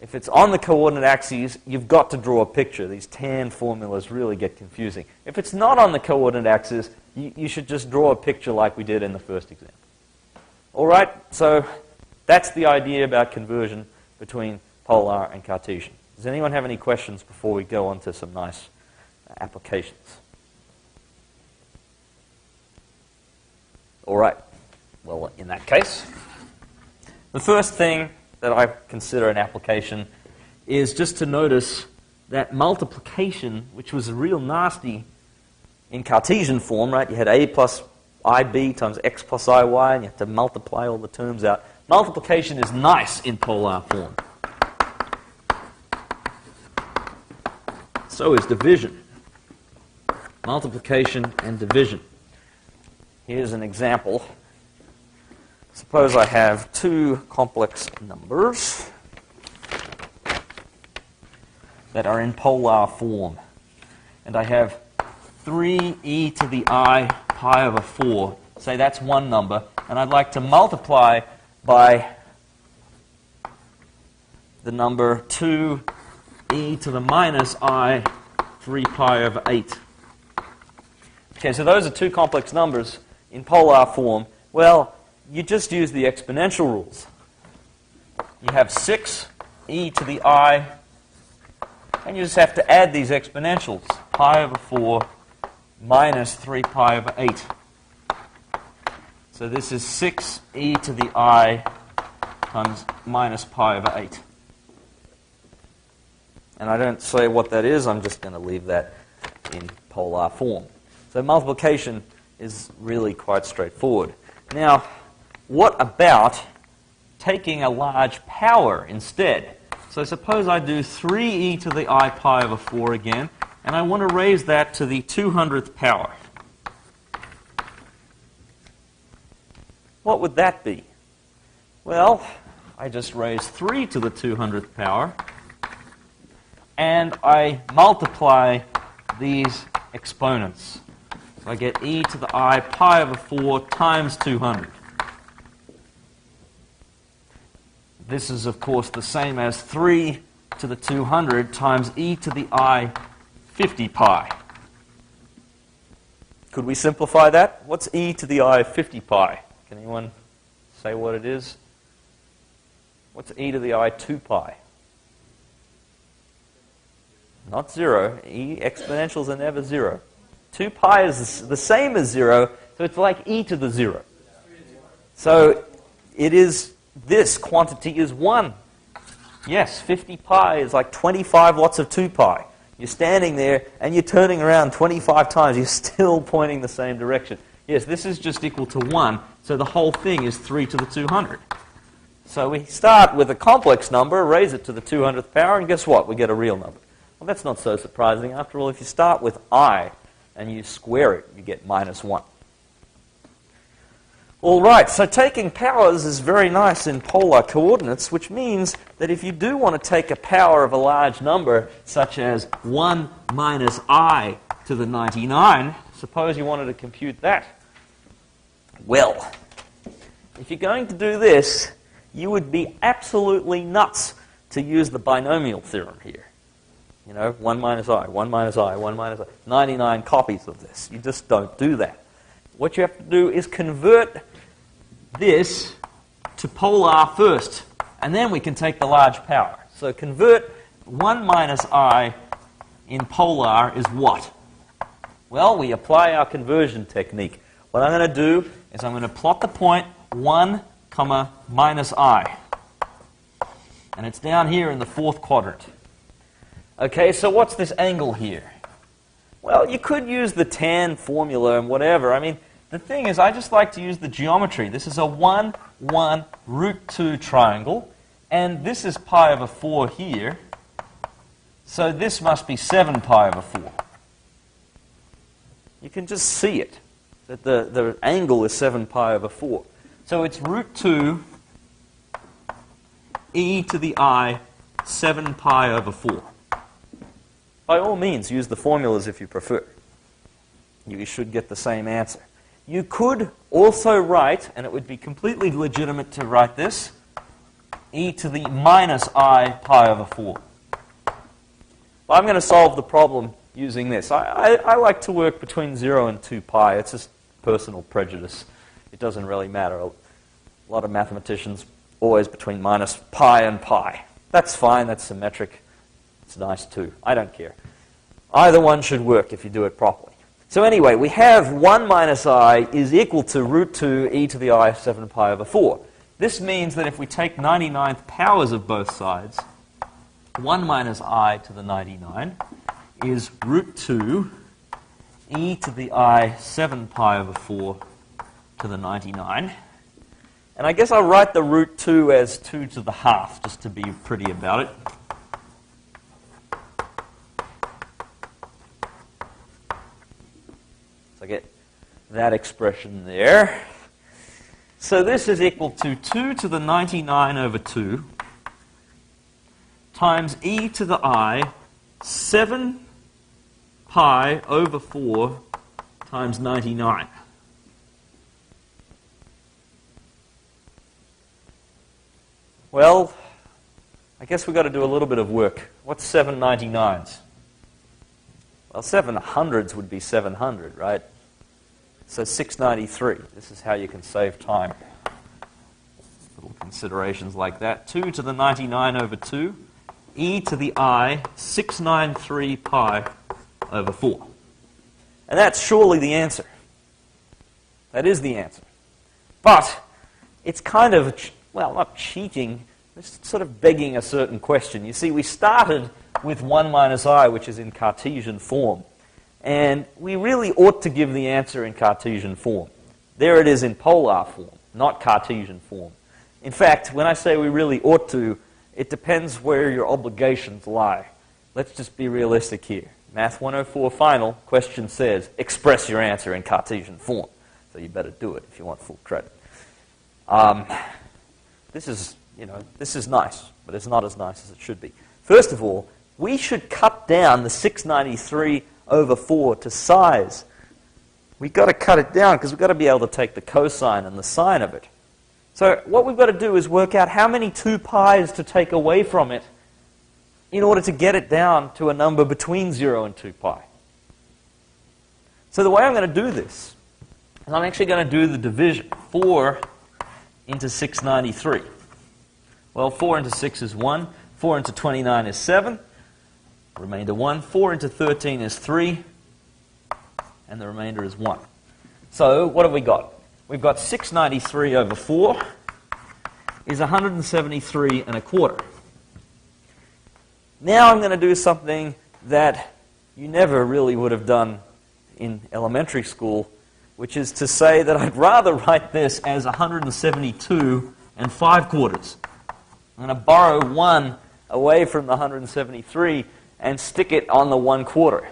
If it's on the coordinate axes, you've got to draw a picture. These tan formulas really get confusing. If it's not on the coordinate axis, you should just draw a picture like we did in the first example. All right, so that's the idea about conversion between polar and Cartesian. Does anyone have any questions before we go on to some nice applications? All right, well, in that case, the first thing that I consider an application is just to notice that multiplication, which was real nasty in Cartesian form, right? You had a plus ib times x plus iy, and you have to multiply all the terms out. Multiplication is nice in polar form. So is division. Multiplication and division. Here's an example. Suppose I have two complex numbers that are in polar form. And I have 3e to the I pi over 4. Say that's one number. And I'd like to multiply by the number 2e to the minus I 3 pi over 8. Okay, so those are two complex numbers in polar form. Well, you just use the exponential rules. You have 6e to the I, and you just have to add these exponentials. Pi over 4 minus 3 pi over 8. So this is 6e to the I times minus pi over 8. And I don't say what that is, I'm just going to leave that in polar form. So multiplication is really quite straightforward. Now, what about taking a large power instead? So suppose I do 3e to the I pi over 4 again, and I want to raise that to the 200th power. What would that be? Well, I just raise 3 to the 200th power, and I multiply these exponents. So I get e to the I pi over 4 times 200. This is, of course, the same as 3 to the 200 times e to the I 50 pi. Could we simplify that? What's e to the I 50 pi? Can anyone say what it is? What's e to the I 2 pi? Not 0. Exponentials are never 0. 2 pi is the same as 0, so it's like e to the 0. So it is, this quantity is 1. Yes, 50 pi is like 25 lots of 2 pi. You're standing there and you're turning around 25 times. You're still pointing the same direction. Yes, this is just equal to 1, so the whole thing is 3 to the 200. So we start with a complex number, raise it to the 200th power, and guess what? We get a real number. Well, that's not so surprising. After all, if you start with I and you square it, you get minus 1. All right, so taking powers is very nice in polar coordinates, which means that if you do want to take a power of a large number, such as 1 minus I to the 99, suppose you wanted to compute that. Well, if you're going to do this, you would be absolutely nuts to use the binomial theorem here. You know, 1 minus I, 1 minus I, 1 minus I. 99 copies of this. You just don't do that. What you have to do is convert this to polar first, and then we can take the large power. So convert 1 minus I in polar is what? Well, we apply our conversion technique. What I'm going to do is I'm going to plot the point 1, comma, minus I. And it's down here in the fourth quadrant. Okay, so what's this angle here? Well, you could use the tan formula and whatever. I mean, the thing is, I just like to use the geometry. This is a 1, 1, root 2 triangle, and this is pi over 4 here. So this must be 7 pi over 4. You can just see it, that the angle is 7 pi over 4. So it's root 2 e to the I 7 pi over 4. By all means, use the formulas if you prefer. You should get the same answer. You could also write, and it would be completely legitimate to write this, e to the minus I pi over 4. Well, I'm going to solve the problem using this. I like to work between 0 and 2 pi. It's just personal prejudice. It doesn't really matter. A lot of mathematicians always between minus pi and pi. That's fine. That's symmetric. It's nice too. I don't care. Either one should work if you do it properly. So anyway, we have 1 minus I is equal to root 2 e to the I 7 pi over 4. This means that if we take 99th powers of both sides, 1 minus I to the 99 is root 2 e to the I 7 pi over 4 to the 99. And I guess I'll write the root 2 as 2 to the half, just to be pretty about it. So I get that expression there. So this is equal to 2 to the 99 over 2 times e to the I 7 pi over 4 times 99. Well, I guess we've got to do a little bit of work. What's 7 99s? Well, 700s would be 700, right? So 693. This is how you can save time. Little considerations like that. 2 to the 99 over 2. E to the I 693 pi over 4. And that's surely the answer. That is the answer. But it's kind of, well, not cheating, it's sort of begging a certain question. You see, we started with 1 minus I, which is in Cartesian form. And we really ought to give the answer in Cartesian form. There it is in polar form, not Cartesian form. In fact, when I say we really ought to, it depends where your obligations lie. Let's just be realistic here. Math 104 final question says, express your answer in Cartesian form. So you better do it if you want full credit. This is nice, but it's not as nice as it should be. First of all, we should cut down the 693 over 4 to size. We've got to cut it down because we've got to be able to take the cosine and the sine of it. So what we've got to do is work out how many 2 pi's to take away from it in order to get it down to a number between 0 and 2 pi. So the way I'm going to do this is I'm actually going to do the division. 4 into 693. Well, 4 into 6 is 1. 4 into 29 is 7. Remainder 1. 4 into 13 is 3. And the remainder is 1. So what have we got? We've got 693 over 4 is 173 and a quarter. Now I'm going to do something that you never really would have done in elementary school, which is to say that I'd rather write this as 172 and 5 quarters. I'm going to borrow 1 away from the 173 and stick it on the 1 quarter.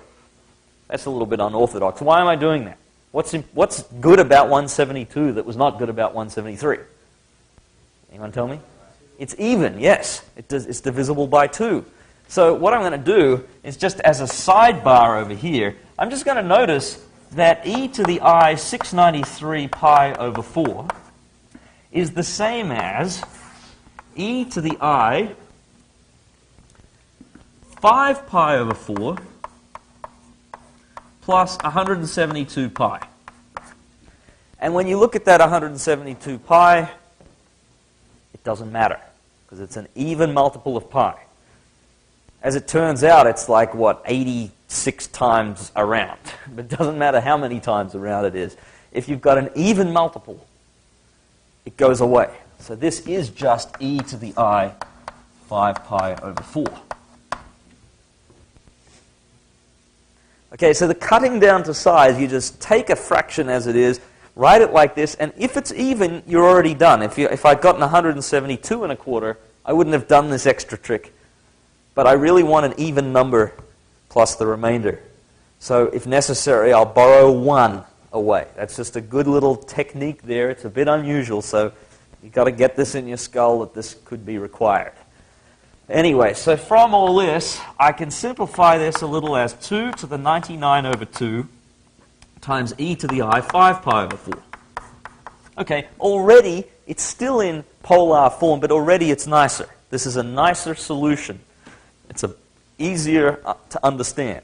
That's a little bit unorthodox. Why am I doing that? What's good about 172 that was not good about 173? Anyone tell me? It's even, yes. It's divisible by 2. So what I'm going to do is just as a sidebar over here, I'm just going to notice that e to the I 693 pi over 4 is the same as e to the I 5 pi over 4 plus 172 pi. And when you look at that 172 pi, it doesn't matter, because it's an even multiple of pi. As it turns out, it's like, 86 times around. But it doesn't matter how many times around it is. If you've got an even multiple, it goes away. So this is just e to the I 5 pi over 4. Okay, so the cutting down to size, you just take a fraction as it is, write it like this, and if it's even, you're already done. If I'd gotten 172 and a quarter, I wouldn't have done this extra trick. But I really want an even number plus the remainder. So if necessary, I'll borrow 1 away. That's just a good little technique there. It's a bit unusual, so you've got to get this in your skull that this could be required. Anyway, so from all this, I can simplify this a little as 2 to the 99 over 2 times e to the I 5 pi over 4. Okay, already it's still in polar form, but already it's nicer. This is a nicer solution. It's easier to understand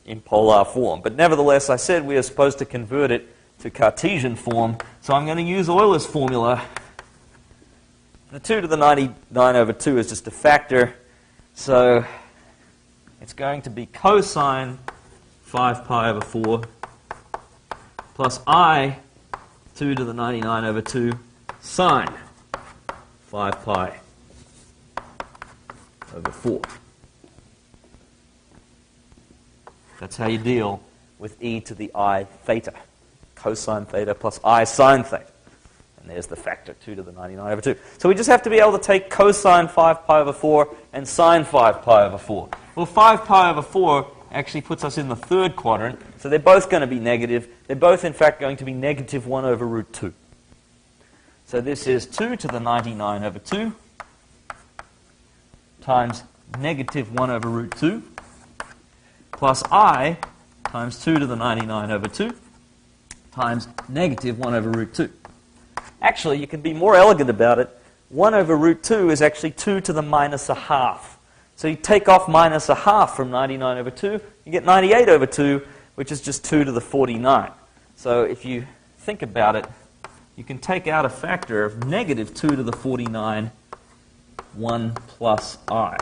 in polar form. But nevertheless, I said we are supposed to convert it to Cartesian form, so I'm going to use Euler's formula. The 2 to the 99 over 2 is just a factor, so it's going to be cosine 5 pi over 4 plus I 2 to the 99 over 2 sine 5 pi over 4. That's how you deal with e to the I theta. Cosine theta plus I sine theta. And there's the factor, 2 to the 99 over 2. So we just have to be able to take cosine 5 pi over 4 and sine 5 pi over 4. Well, 5 pi over 4 actually puts us in the third quadrant, so they're both going to be negative. They're both, in fact, going to be negative 1 over root 2. So this is 2 to the 99 over 2 times negative 1 over root 2 plus I times 2 to the 99 over 2 times negative 1 over root 2. Actually, you can be more elegant about it. 1 over root 2 is actually 2 to the minus a half. So you take off minus a half from 99 over 2, you get 98 over 2, which is just 2 to the 49. So if you think about it, you can take out a factor of negative 2 to the 49, 1 plus I.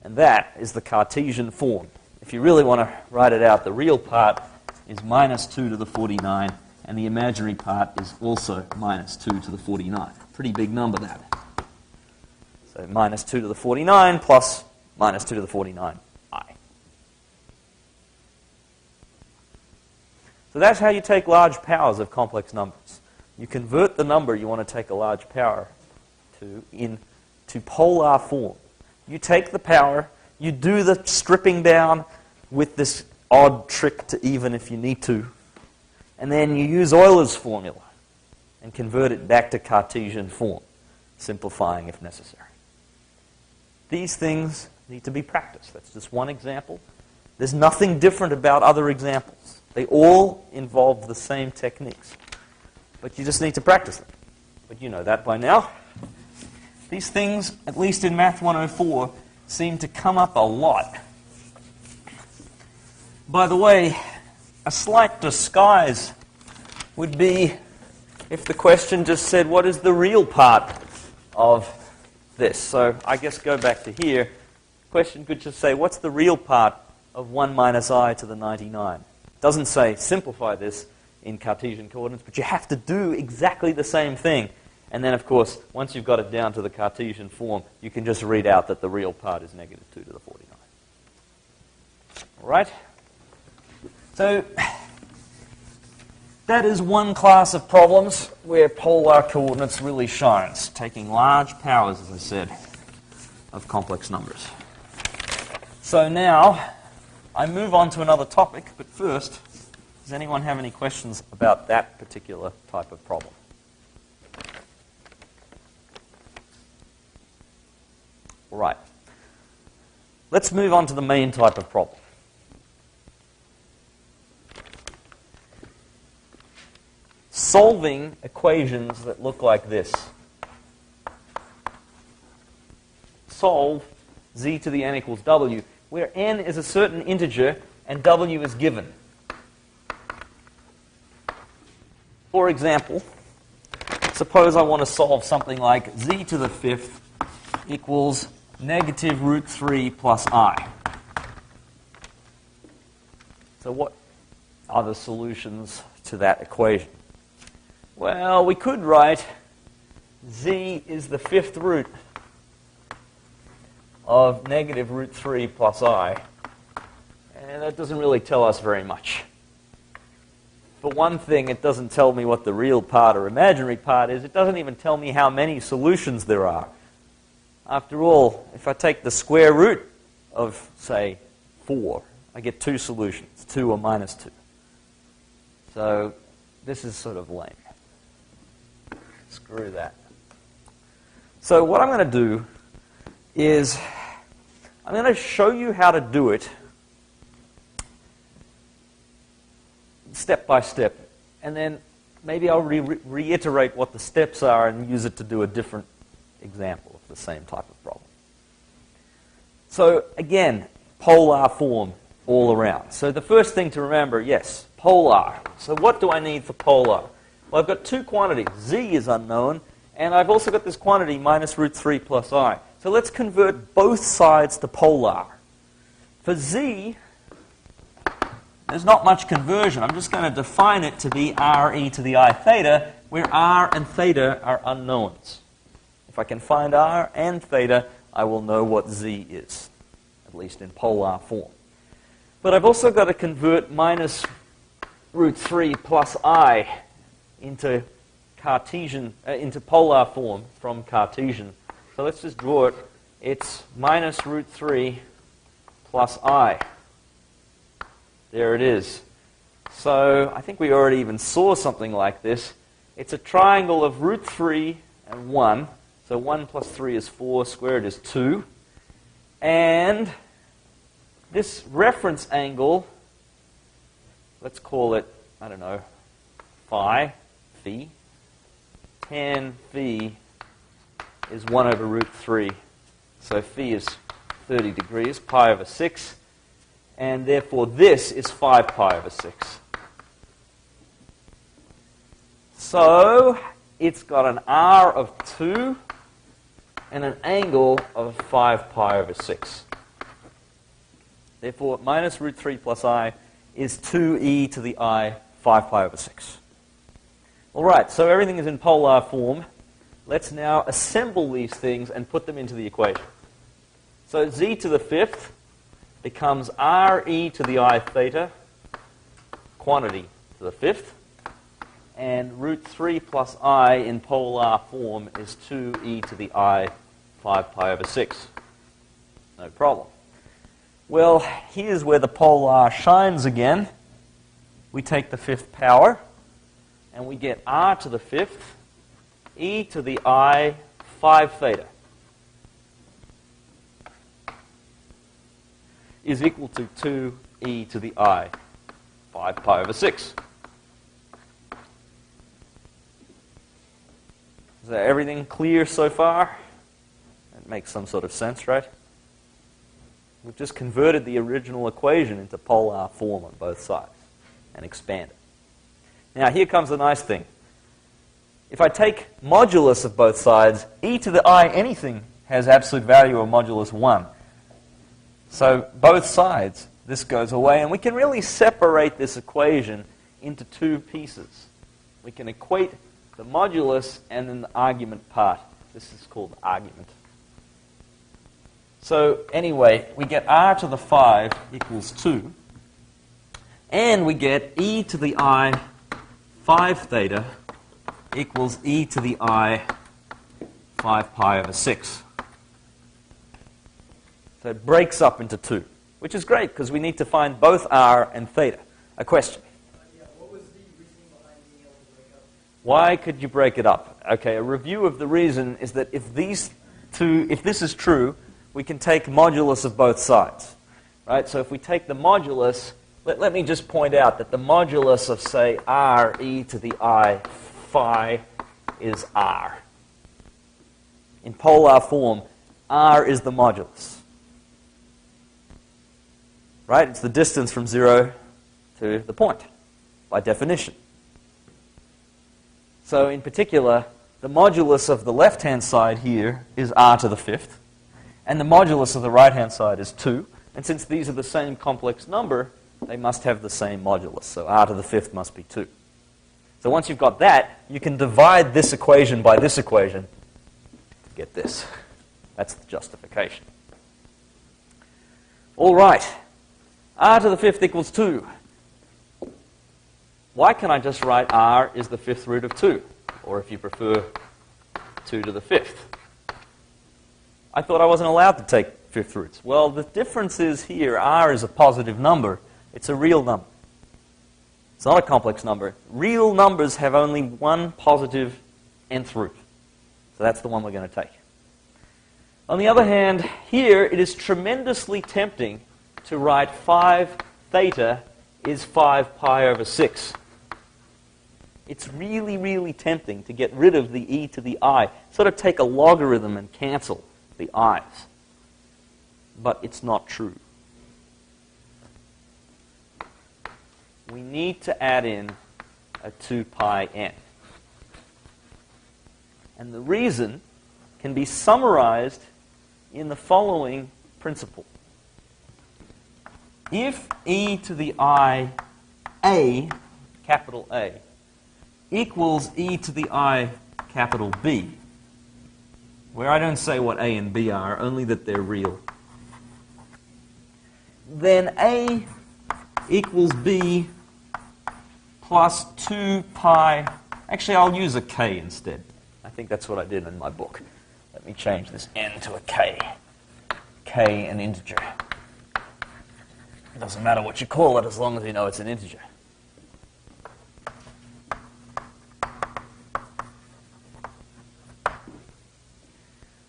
And that is the Cartesian form. If you really want to write it out, the real part is minus 2 to the 49, and the imaginary part is also minus 2 to the 49. Pretty big number, that. So minus 2 to the 49 plus minus 2 to the 49i. So that's how you take large powers of complex numbers. You convert the number you want to take a large power to into polar form. You take the power, you do the stripping down with this odd trick to even if you need to, and then you use Euler's formula and convert it back to Cartesian form, simplifying if necessary. These things need to be practiced. That's just one example. There's nothing different about other examples. They all involve the same techniques, but you just need to practice them. But you know that by now. These things, at least in Math 104, seem to come up a lot. By the way, a slight disguise would be if the question just said, what is the real part of this? So I guess go back to here. The question could just say, what's the real part of 1 minus I to the 99? It doesn't say simplify this in Cartesian coordinates, but you have to do exactly the same thing. And then, of course, once you've got it down to the Cartesian form, you can just read out that the real part is negative 2 to the 49. All right? So that is one class of problems where polar coordinates really shines, taking large powers, as I said, of complex numbers. So now I move on to another topic, but first, does anyone have any questions about that particular type of problem? All right. Let's move on to the main type of problem. Solving equations that look like this. Solve z to the n equals w, where n is a certain integer and w is given. For example, suppose I want to solve something like z to the 5th equals negative root 3 plus I. So what are the solutions to that equation? Well, we could write z is the fifth root of negative root 3 plus I. And that doesn't really tell us very much. For one thing, it doesn't tell me what the real part or imaginary part is. It doesn't even tell me how many solutions there are. After all, if I take the square root of, say, 4, I get 2 solutions, 2 or minus 2. So this is sort of lame. Screw that. So what I'm going to do is I'm going to show you how to do it step by step, and then maybe I'll reiterate what the steps are and use it to do a different example of the same type of problem. So again, polar form all around. So the first thing to remember, yes, polar. So what do I need for polar? Well, I've got two quantities. Z is unknown, and I've also got this quantity minus root 3 plus I. So let's convert both sides to polar. For Z, there's not much conversion. I'm just going to define it to be r e to the I theta, where r and theta are unknowns. If I can find r and theta, I will know what Z is, at least in polar form. But I've also got to convert minus root 3 plus I into Cartesian, into polar form from Cartesian. So let's just draw it. It's minus root 3 plus I. There it is. So I think we already even saw something like this. It's a triangle of root 3 and 1. So 1 plus 3 is 4, squared is 2. And this reference angle, let's call it, I don't know, phi. Tan phi is 1 over root 3. So phi is 30 degrees, pi over 6. And therefore this is 5 pi over 6. So it's got an r of 2 and an angle of 5 pi over 6. Therefore minus root 3 plus I is 2e to the I 5 pi over 6. All right, so everything is in polar form. Let's now assemble these things and put them into the equation. So z to the fifth becomes r e to the I theta, quantity to the fifth, and root 3 plus I in polar form is 2e to the I 5 pi over 6. No problem. Well, here's where the polar shines again. We take the fifth power, and we get r to the fifth, e to the I 5 theta is equal to 2e to the I 5 pi over 6. Is that everything clear so far? That makes some sort of sense, right? We've just converted the original equation into polar form on both sides and expanded. Now, here comes the nice thing. If I take modulus of both sides, e to the I anything has absolute value of modulus 1. So both sides, this goes away, and we can really separate this equation into two pieces. We can equate the modulus and then the argument part. This is called argument. So anyway, we get r to the 5 equals 2, and we get e to the I 5 theta equals e to the I 5 pi over 6. So it breaks up into two, which is great because we need to find both r and theta. A question? What was the reasoning behind being able to break up? Why could you break it up? Okay, a review of the reason is that if this is true, we can take modulus of both sides. Right? So if we take the modulus, let me just point out that the modulus of, say, r e to the I phi is r. In polar form, r is the modulus. Right? It's the distance from 0 to the point, by definition. So in particular, the modulus of the left-hand side here is r to the fifth, and the modulus of the right-hand side is 2. And since these are the same complex number, they must have the same modulus. So r to the fifth must be 2. So once you've got that, you can divide this equation by this equation to get this. That's the justification. All right. R to the fifth equals 2. Why can't I just write R is the fifth root of 2? Or if you prefer, 2 to the fifth. I thought I wasn't allowed to take fifth roots. Well, the difference is here, R is a positive number. It's a real number. It's not a complex number. Real numbers have only one positive nth root. So that's the one we're going to take. On the other hand, here it is tremendously tempting to write 5 theta is 5 pi over 6. It's really, really tempting to get rid of the e to the I. Sort of take a logarithm and cancel the i's. But it's not true. We need to add in a 2 pi n. And the reason can be summarized in the following principle. If e to the I a, capital A, equals e to the I, capital B, where I don't say what a and b are, only that they're real, then a equals b plus 2 pi. Actually, I'll use a k instead. I think that's what I did in my book. Let me change this n to a k. K, an integer. It doesn't matter what you call it as long as you know it's an integer.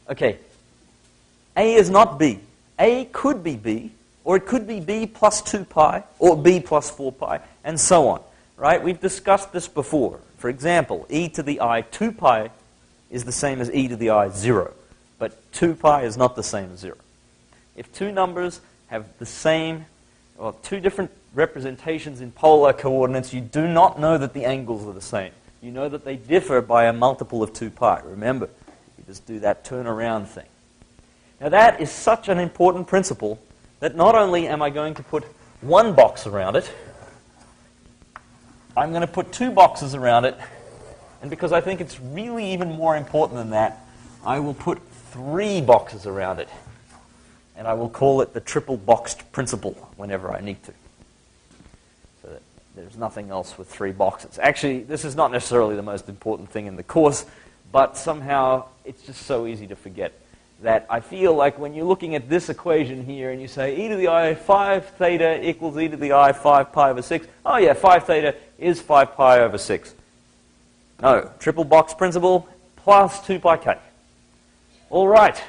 Okay, a is not b. A could be b, or it could be b plus 2 pi, or b plus 4 pi, and so on. Right? We've discussed this before. For example, e to the I 2 pi is the same as e to the I 0, but 2 pi is not the same as 0. If two numbers have the same, or two different representations in polar coordinates, you do not know that the angles are the same. You know that they differ by a multiple of 2 pi. Remember, you just do that turnaround thing. Now that is such an important principle that not only am I going to put one box around it, I'm going to put 2 boxes around it, and because I think it's really even more important than that, I will put 3 boxes around it. And I will call it the triple boxed principle whenever I need to. So that there's nothing else with 3 boxes. Actually, this is not necessarily the most important thing in the course, but somehow it's just so easy to forget that I feel like when you're looking at this equation here and you say e to the I 5 theta equals e to the I 5 pi over 6, oh yeah, 5 theta is 5 pi over 6. No, triple box principle plus 2 pi k. All right.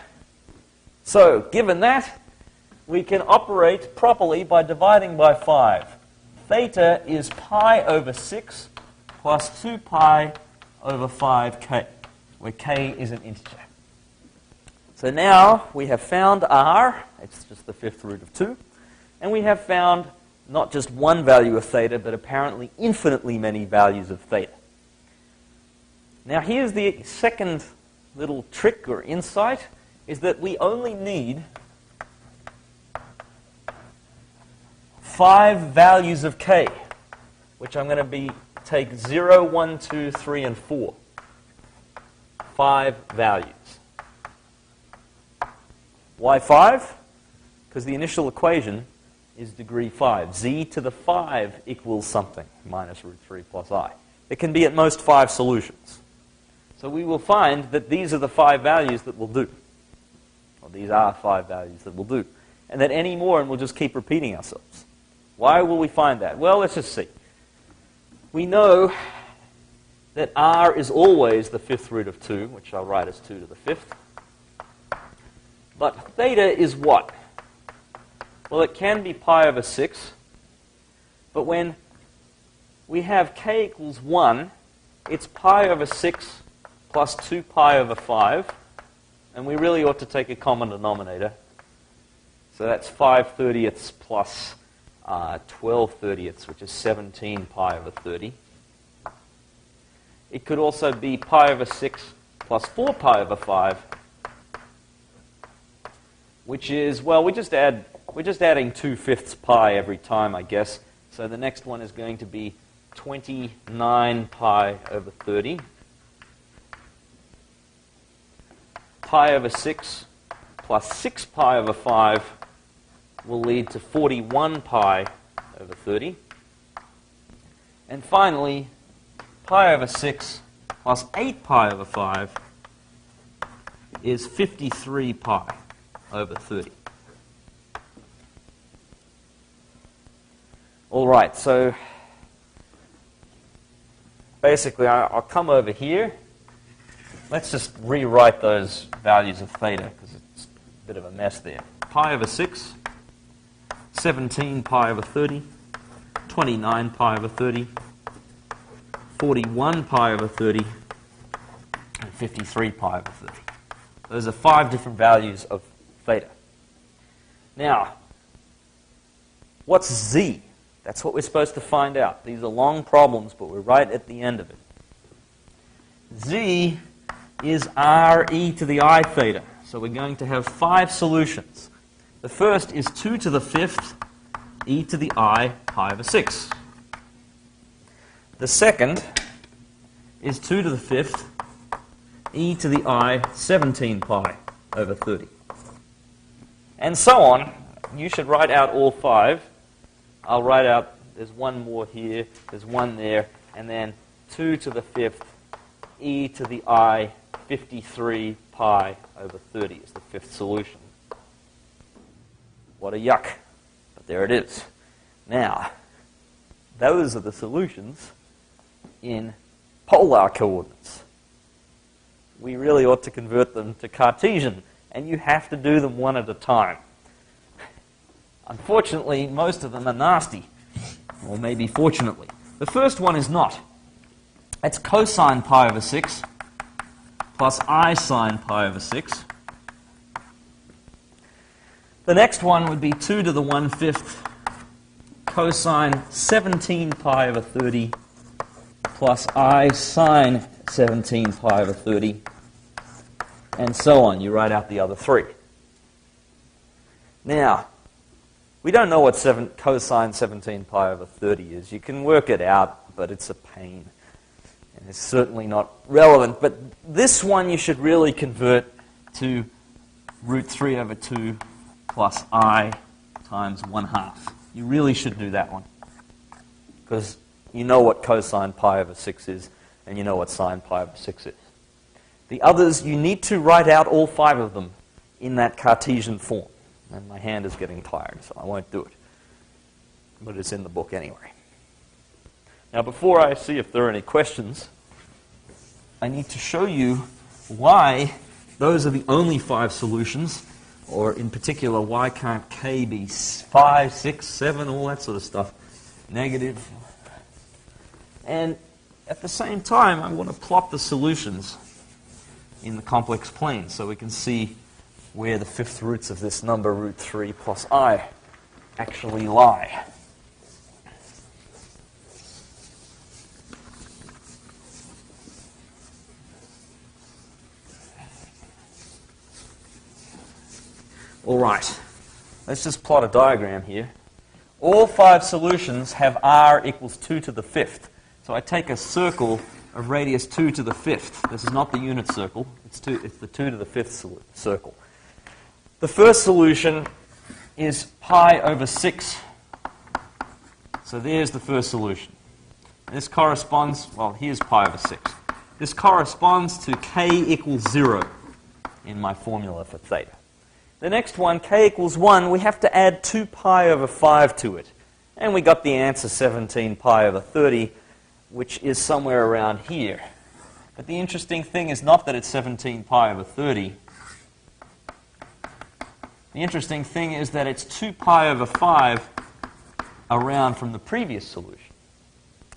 So, given that, we can operate properly by dividing by 5. Theta is pi over 6 plus 2 pi over 5k, where k is an integer. So now we have found r, it's just the fifth root of 2, and we have found not just one value of theta, but apparently infinitely many values of theta. Now here's the second little trick or insight, is that we only need 5 values of k, which I'm going to take 0, 1, 2, 3, and 4. 5 values. Why 5? Because the initial equation is degree 5. Z to the 5 equals something, minus root 3 plus I. There can be at most 5 solutions. So we will find that these are the 5 values that will do. Or these are 5 values that will do. And that any more, and we'll just keep repeating ourselves. Why will we find that? Well, let's just see. We know that r is always the fifth root of 2, which I'll write as 2 to the fifth. But theta is what? Well, it can be pi over 6. But when we have k equals 1, it's pi over 6 plus 2 pi over 5. And we really ought to take a common denominator. So that's 5/30ths plus 12/30ths, which is 17 pi over 30. It could also be pi over 6 plus 4 pi over 5, which is, well, we're just adding 2/5 pi every time, I guess. So the next one is going to be 29 pi over 30. Pi over 6 plus 6 pi over 5 will lead to 41 pi over 30. And finally, pi over 6 plus 8 pi over 5 is 53 pi over 30. All right, so basically I'll come over here. Let's just rewrite those values of theta because it's a bit of a mess there. Pi over 6, 17 pi over 30, 29 pi over 30, 41 pi over 30, and 53 pi over 30. Those are 5 different values of theta. Now, what's z? That's what we're supposed to find out. These are long problems, but we're right at the end of it. Z is r e to the I theta. So we're going to have 5 solutions. The first is 2 to the 5th e to the I pi over 6. The second is 2 to the 5th e to the I 17 pi over 30. And so on. You should write out all 5. I'll write out, there's one more here, there's one there, and then 2 to the 5th e to the I 53 pi over 30 is the 5th solution. What a yuck. But there it is. Now, those are the solutions in polar coordinates. We really ought to convert them to Cartesian, and you have to do them one at a time. Unfortunately, most of them are nasty, or maybe fortunately. The first one is not. It's cosine pi over 6 plus I sine pi over 6. The next one would be 2 to the 1/5 cosine 17 pi over 30 plus I sine 17 pi over 30, and so on. You write out the other 3. Now, we don't know what cosine 17 pi over 30 is. You can work it out, but it's a pain. And it's certainly not relevant. But this one you should really convert to root 3 over 2 plus I times 1/2. You really should do that one. Because you know what cosine pi over 6 is, and you know what sine pi over 6 is. The others, you need to write out all 5 of them in that Cartesian form. And my hand is getting tired, so I won't do it. But it's in the book anyway. Now, before I see if there are any questions, I need to show you why those are the only 5 solutions, or in particular, why can't k be 5, 6, 7, all that sort of stuff, negative. And at the same time, I want to plot the solutions in the complex plane so we can see where the 5th roots of this number, root 3 plus I, actually lie. All right, let's just plot a diagram here. All 5 solutions have r equals 2 to the 5th. So I take a circle of radius 2 to the 5th. This is not the unit circle. It's the 2 to the 5th circle. The first solution is pi over 6. So there's the first solution. This corresponds, well, here's pi over 6. This corresponds to k equals 0 in my formula for theta. The next one, k equals 1, we have to add 2 pi over 5 to it. And we got the answer 17 pi over 30, which is somewhere around here. But the interesting thing is not that it's 17 pi over 30. The interesting thing is that it's 2 pi over 5 around from the previous solution.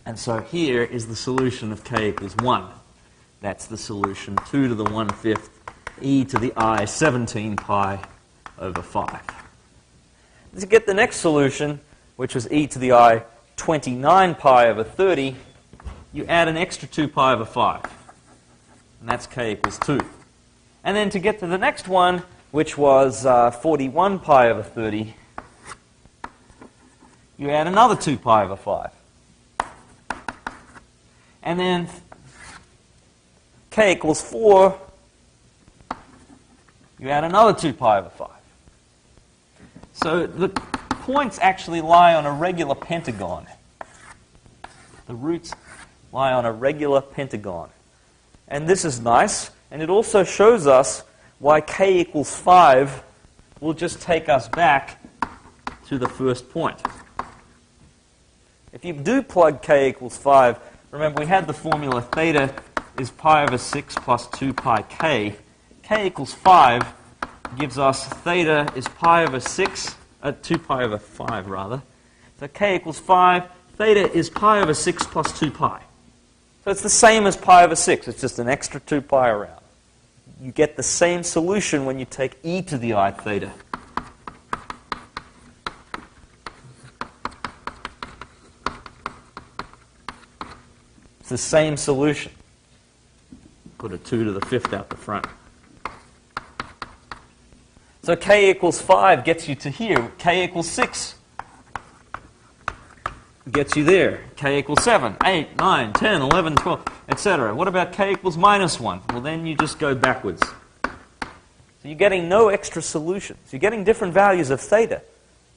And so here is the solution of k equals 1. That's the solution, 2 to the 1/5 e to the I 17 pi over 5. To get the next solution, which was e to the I 29 pi over 30, you add an extra 2 pi over 5. And that's k equals 2. And then to get to the next one, which was 41 pi over 30, you add another 2 pi over 5. And then k equals 4, you add another 2 pi over 5. So the points actually lie on a regular pentagon. The roots lie on a regular pentagon. And this is nice, and it also shows us why k equals 5 will just take us back to the first point. If you do plug k equals 5, remember we had the formula theta is pi over 6 plus 2 pi k. K equals 5 gives us theta is pi over 6, 2 pi over 5 rather. So k equals 5, theta is pi over 6 plus 2 pi. So it's the same as pi over 6, it's just an extra 2 pi around. You get the same solution when you take e to the I theta. It's the same solution. Put a 2 to the 5th out the front. So k equals 5 gets you to here. K equals 6 gets you there. K equals 7, 8, 9, 10, 11, 12, etc. What about k equals minus 1? Well, then you just go backwards. So you're getting no extra solutions. You're getting different values of theta,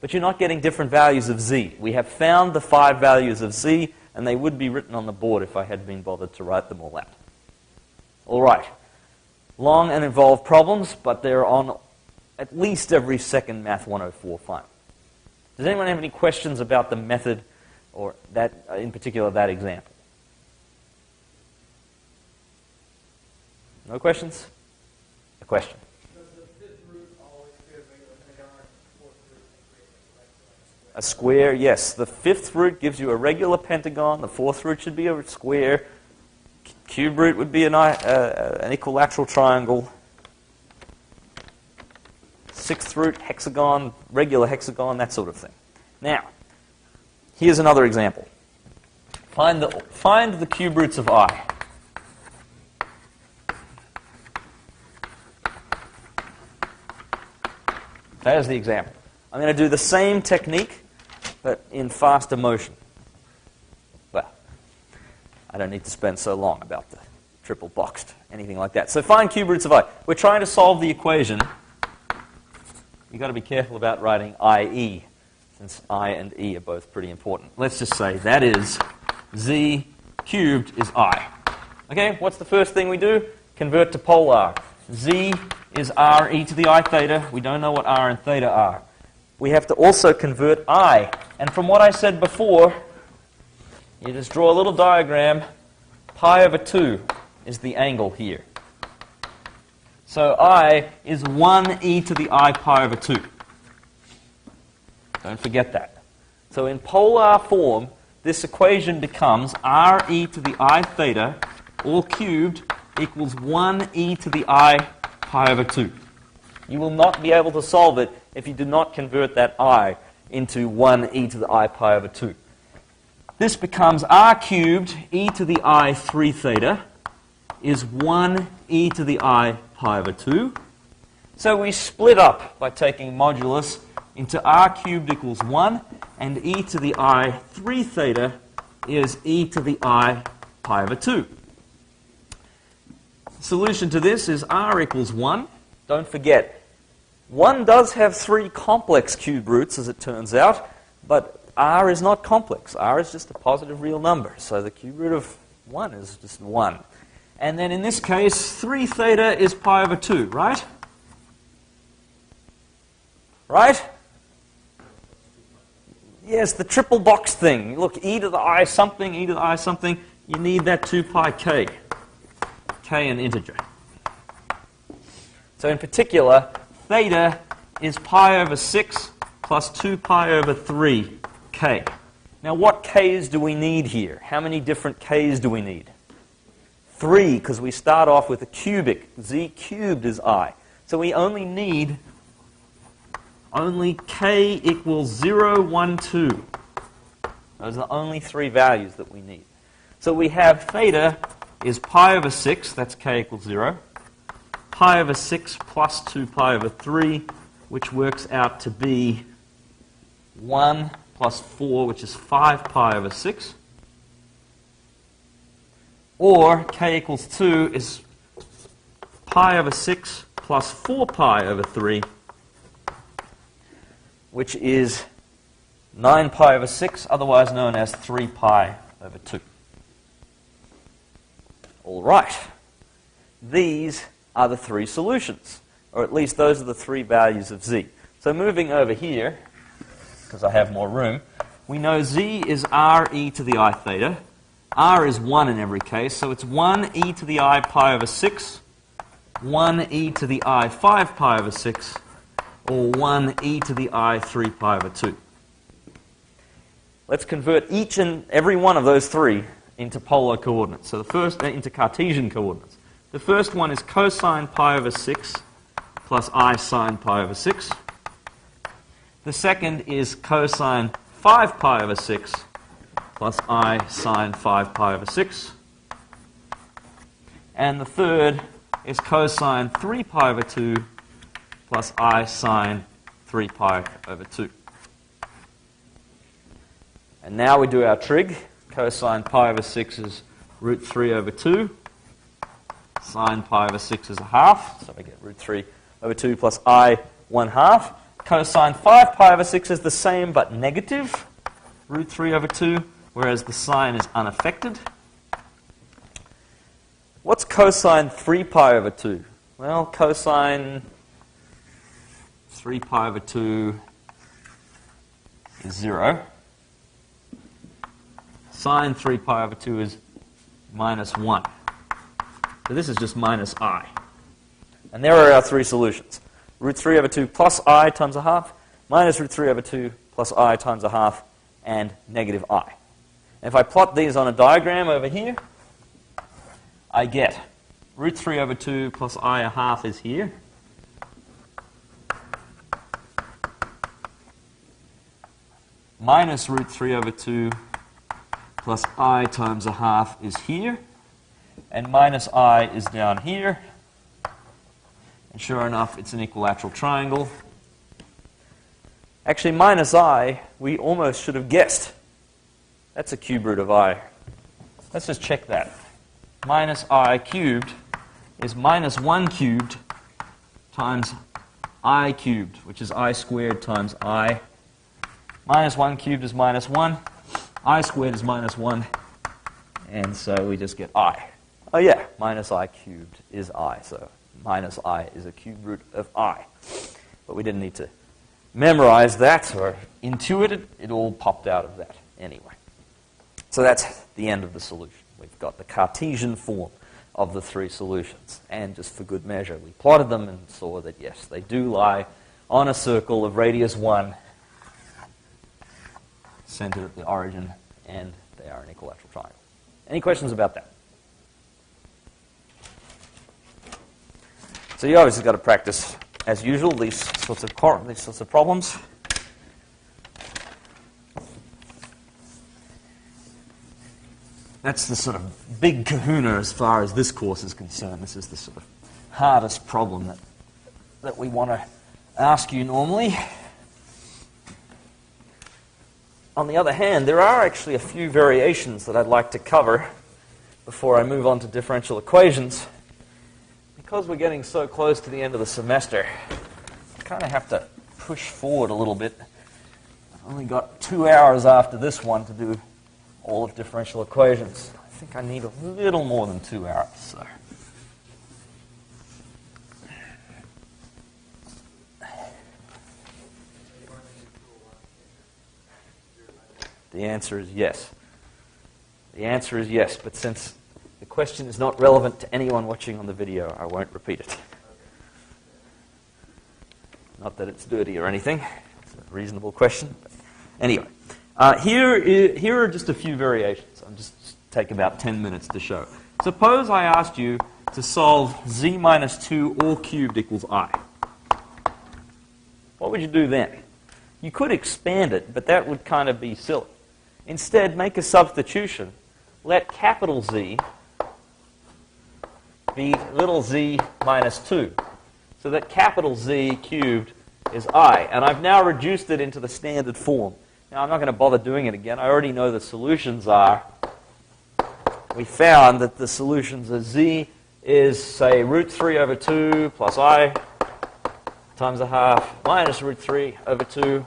but you're not getting different values of z. We have found the 5 values of z, and they would be written on the board if I had been bothered to write them all out. All right. Long and involved problems, but they're on at least every second Math 104 final. Does anyone have any questions about the method, or that, in particular, that example? No questions? A question. Does the fifth root always give a pentagon, fourth root create A square, yes. The fifth root gives you a regular pentagon. The fourth root should be a square. Cube root would be an equilateral triangle. Sixth root, hexagon, regular hexagon, that sort of thing. Now, here's another example. Find the cube roots of I. There's the example. I'm going to do the same technique, but in faster motion. Well, I don't need to spend so long about the triple boxed, anything like that. So find cube roots of I. We're trying to solve the equation. You've got to be careful about writing IE, since I and E are both pretty important. Let's just say that is z cubed is I. Okay, what's the first thing we do? Convert to polar. Z is r e to the I theta. We don't know what r and theta are. We have to also convert I. And from what I said before, you just draw a little diagram. Pi over 2 is the angle here. So I is 1 e to the I pi over 2. Don't forget that. So in polar form, this equation becomes r e to the I theta, all cubed, equals 1 e to the I pi over 2. You will not be able to solve it if you do not convert that I into 1 e to the I pi over 2. This becomes r cubed e to the I 3 theta is 1 e to the I pi over 2. So we split up by taking modulus into r cubed equals 1, and e to the I 3 theta is e to the I pi over 2. Solution to this is r equals 1. Don't forget, 1 does have 3 complex cube roots, as it turns out, but r is not complex. R is just a positive real number, so the cube root of 1 is just 1. And then in this case, 3 theta is pi over 2, right? Right? Yes, the triple box thing. Look, e to the I something, e to the I something. You need that 2 pi k. K an integer. So in particular, theta is pi over 6 plus 2 pi over 3 k. Now what k's do we need here? How many different k's do we need? 3, because we start off with a cubic. Z cubed is I. So we only need k equals 0, 1, 2. Those are the only 3 values that we need. So we have theta is pi over 6, that's k equals 0. Pi over 6 plus 2 pi over 3, which works out to be 1 plus 4, which is 5 pi over 6. Or k equals 2 is pi over 6 plus 4 pi over 3, which is 9 pi over 6, otherwise known as 3 pi over 2. All right. These are the three solutions, or at least those are the three values of z. So moving over here, because I have more room, we know z is r e to the I theta. R is 1 in every case, so it's 1 e to the I pi over 6, 1 e to the I 5 pi over 6, or 1 e to the I 3 pi over 2. Let's convert each and every one of those three into polar coordinates. So the first, into Cartesian coordinates. The first one is cosine pi over 6 plus I sine pi over 6. The second is cosine 5 pi over 6 plus I sine 5 pi over 6. And the third is cosine 3 pi over 2 plus I sine 3 pi over 2. And now we do our trig. Cosine pi over 6 is root 3 over 2. Sine pi over 6 is a half, so we get root 3 over 2 plus I 1/2. Cosine 5 pi over 6 is the same but negative, root 3 over 2, whereas the sine is unaffected. What's cosine 3 pi over 2? Well, cosine 3 pi over 2 is 0. Sine 3 pi over 2 is minus 1. So this is just minus I. And there are our three solutions. Root 3 over 2 plus I times a half, minus root 3 over 2 plus I times a half, and negative I. And if I plot these on a diagram over here, I get root 3 over 2 plus I a half is here. Minus root 3 over 2 plus I times a half is here. And minus I is down here. And sure enough, it's an equilateral triangle. Actually, minus I, we almost should have guessed. That's a cube root of I. Let's just check that. Minus I cubed is minus 1 cubed times I cubed, which is I squared times I. Minus 1 cubed is minus 1. I squared is minus 1. And so we just get I. Oh yeah, minus I cubed is I. So minus I is a cube root of I. But we didn't need to memorize that or intuit it. It all popped out of that anyway. So that's the end of the solution. We've got the Cartesian form of the three solutions. And just for good measure, we plotted them and saw that, yes, they do lie on a circle of radius 1, centered at the origin, and they are an equilateral triangle. Any questions about that? So you obviously got to practice, as usual, these sorts of problems. That's the sort of big kahuna as far as this course is concerned. This is the sort of hardest problem that we want to ask you normally. On the other hand, there are actually a few variations that I'd like to cover before I move on to differential equations. Because we're getting so close to the end of the semester, I kind of have to push forward a little bit. I've only got 2 hours after this one to do all of differential equations. I think I need a little more than 2 hours. So. The answer is yes. The answer is yes, but since the question is not relevant to anyone watching on the video, I won't repeat it. Not that it's dirty or anything. It's a reasonable question. But anyway, here are just a few variations. I'll just take about 10 minutes to show. Suppose I asked you to solve z minus 2 all cubed equals I. What would you do then? You could expand it, but that would kind of be silly. Instead, make a substitution. Let capital Z be little z minus 2. So that capital Z cubed is I. And I've now reduced it into the standard form. Now, I'm not going to bother doing it again. I already know the solutions are we found that the solutions are z is, say, root 3 over 2 plus I times a half minus root 3 over 2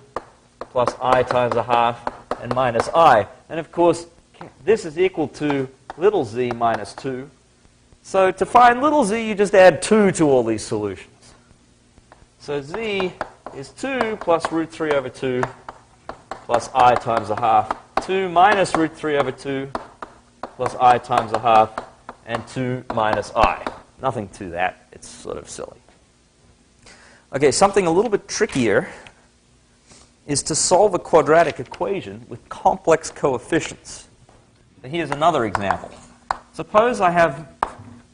plus I times a half and minus I. And of course, this is equal to little z minus 2. So to find little z, you just add 2 to all these solutions. So z is 2 plus root 3 over 2 plus I times a half. 2 minus root 3 over 2 plus I times a half, and 2 minus I. Nothing to that. It's sort of silly. Okay, something a little bit trickier is to solve a quadratic equation with complex coefficients. So here's another example. Suppose I have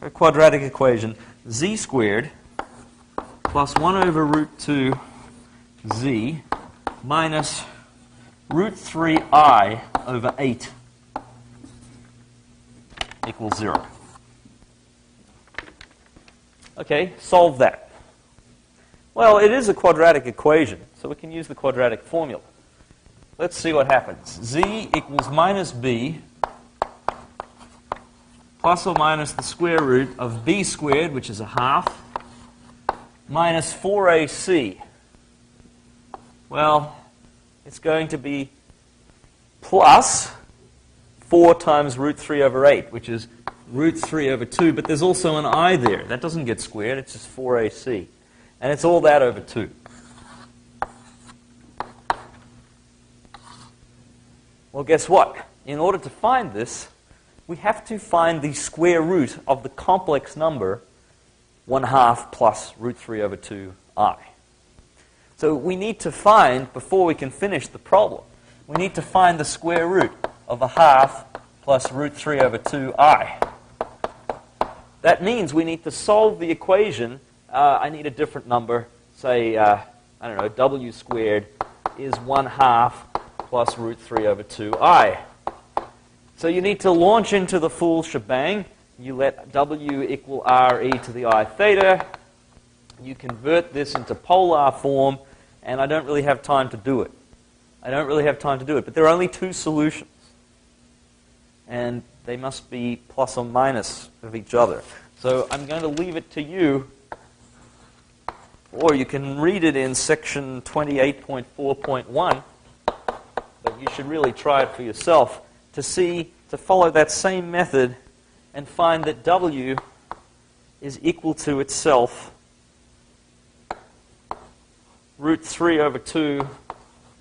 a quadratic equation, z squared plus 1 over root 2 z minus root 3I over 8 equals 0. Okay, solve that. Well, it is a quadratic equation, so we can use the quadratic formula. Let's see what happens. Z equals minus b plus or minus the square root of b squared, which is a half, minus 4ac. Well, it's going to be plus 4 times root 3 over 8, which is root 3 over 2, but there's also an I there. That doesn't get squared, it's just 4ac. And it's all that over 2. Well, guess what? In order to find this, we have to find the square root of the complex number 1/2 plus root 3 over 2I. So we need to find, before we can finish the problem, we need to find the square root of 1/2 plus root 3 over 2I. That means we need to solve the equation. I need a different number. Say, I don't know, w squared is 1/2 plus root 3 over 2I. So you need to launch into the full shebang. You let w equal r e to the I theta. You convert this into polar form, and I don't really have time to do it. But there are only 2 solutions. And they must be plus or minus of each other. So I'm going to leave it to you, or you can read it in section 28.4.1, but you should really try it for yourself to follow that same method and find that w is equal to itself root 3 over 2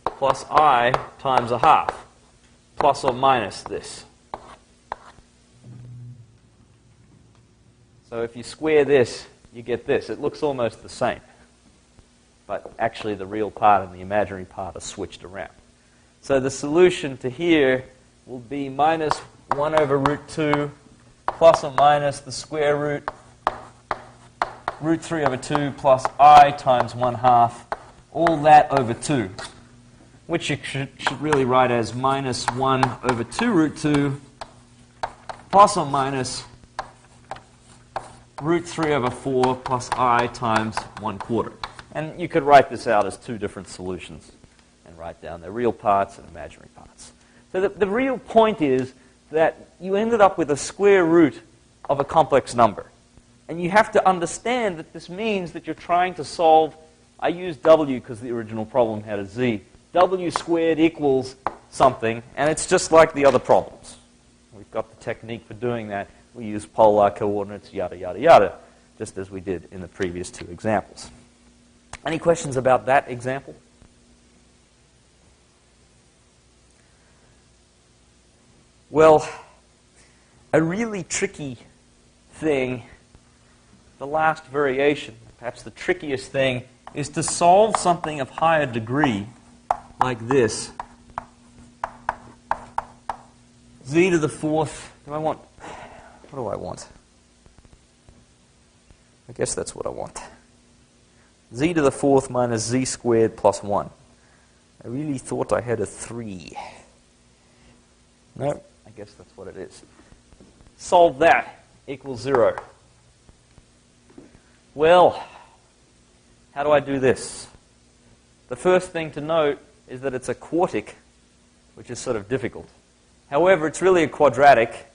plus I times a half, plus or minus this. So if you square this, you get this. It looks almost the same. But actually the real part and the imaginary part are switched around. So the solution to here will be minus 1 over root 2 plus or minus the square root, root 3 over 2 plus I times 1/2, all that over 2, which you should really write as minus 1 over 2 root 2 plus or minus root 3 over 4 plus I times 1/4. And you could write this out as 2 different solutions and write down the real parts and imaginary parts. So the real point is that you ended up with a square root of a complex number. And you have to understand that this means that you're trying to solve, I used w because the original problem had a z, w squared equals something, and it's just like the other problems. We've got the technique for doing that. We use polar coordinates, yada, yada, yada, just as we did in the previous 2 examples. Any questions about that example? Well, a really tricky thing, the last variation, perhaps the trickiest thing, is to solve something of higher degree, like this. Z to the 4th, what do I want? I guess that's what I want. Z to the 4th minus z squared plus 1. I really thought I had a 3. No, I guess that's what it is. Solve that, equals 0. Well, how do I do this? The first thing to note is that it's a quartic, which is sort of difficult. However, it's really a quadratic.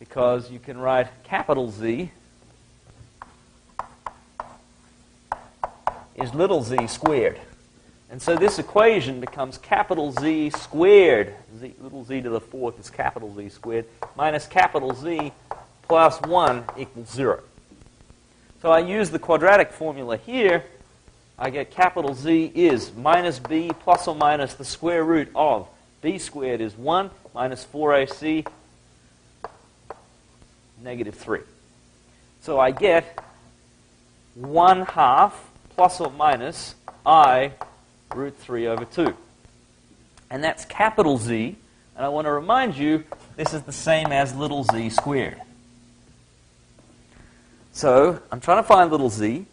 because you can write capital Z is little z squared. And so this equation becomes capital Z squared, little z to the fourth is capital Z squared, minus capital Z plus 1 equals 0. So I use the quadratic formula here. I get capital Z is minus b plus or minus the square root of b squared is 1 minus 4ac negative 3. So I get 1/2 plus or minus I root 3 over 2. And that's capital Z. And I want to remind you, this is the same as little z squared. So I'm trying to find little z.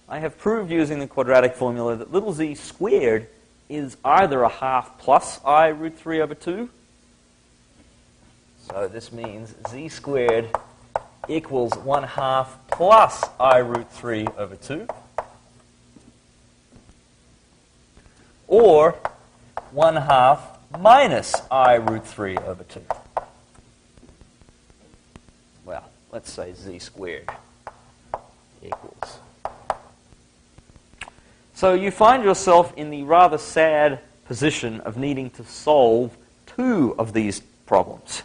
I have proved using the quadratic formula that little z squared is either 1/2 plus I root 3 over 2. So this means z squared equals 1/2 plus I root 3 over 2. Or 1/2 minus I root 3 over 2. Well, let's say z squared equals. So you find yourself in the rather sad position of needing to solve two of these problems.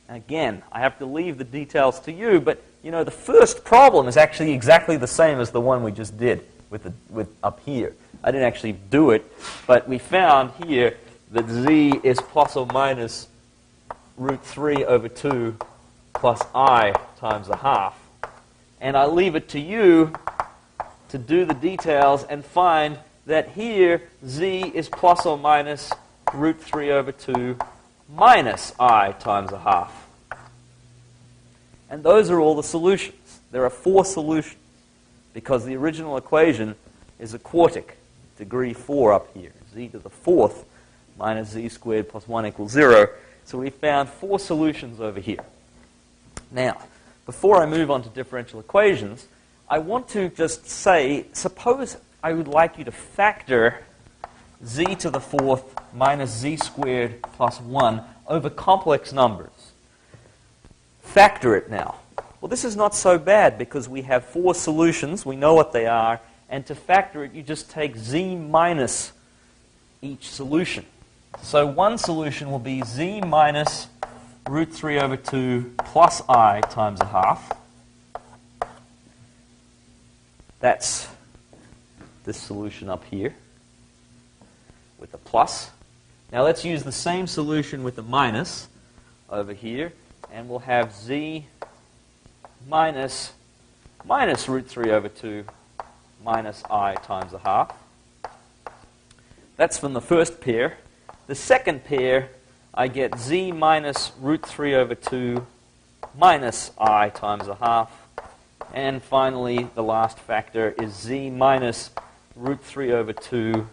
Again, I have to leave the details to you, but you know the first problem is actually exactly the same as the one we just did with up here. I didn't actually do it, but we found here that z is plus or minus root 3 over 2 plus I times 1/2. And I leave it to you to do the details and find that here z is plus or minus root 3 over 2 minus I times 1/2. And those are all the solutions. There are 4 solutions because the original equation is a quartic, degree 4 up here. Z to the 4th minus z squared plus 1 equals 0. So we found 4 solutions over here. Now, before I move on to differential equations, I want to just say, suppose I would like you to factor z to the 4th minus z squared plus 1 over complex numbers. Factor it now. Well, this is not so bad because we have 4 solutions. We know what they are. And to factor it, you just take z minus each solution. So one solution will be z minus root 3 over 2 plus I times 1/2. That's this solution up here with a plus. Now let's use the same solution with the minus over here, and we'll have z minus root 3 over 2 minus I times 1/2. That's from the first pair. The second pair, I get z minus root 3 over 2 minus I times 1/2. And finally, the last factor is z minus root 3 over 2.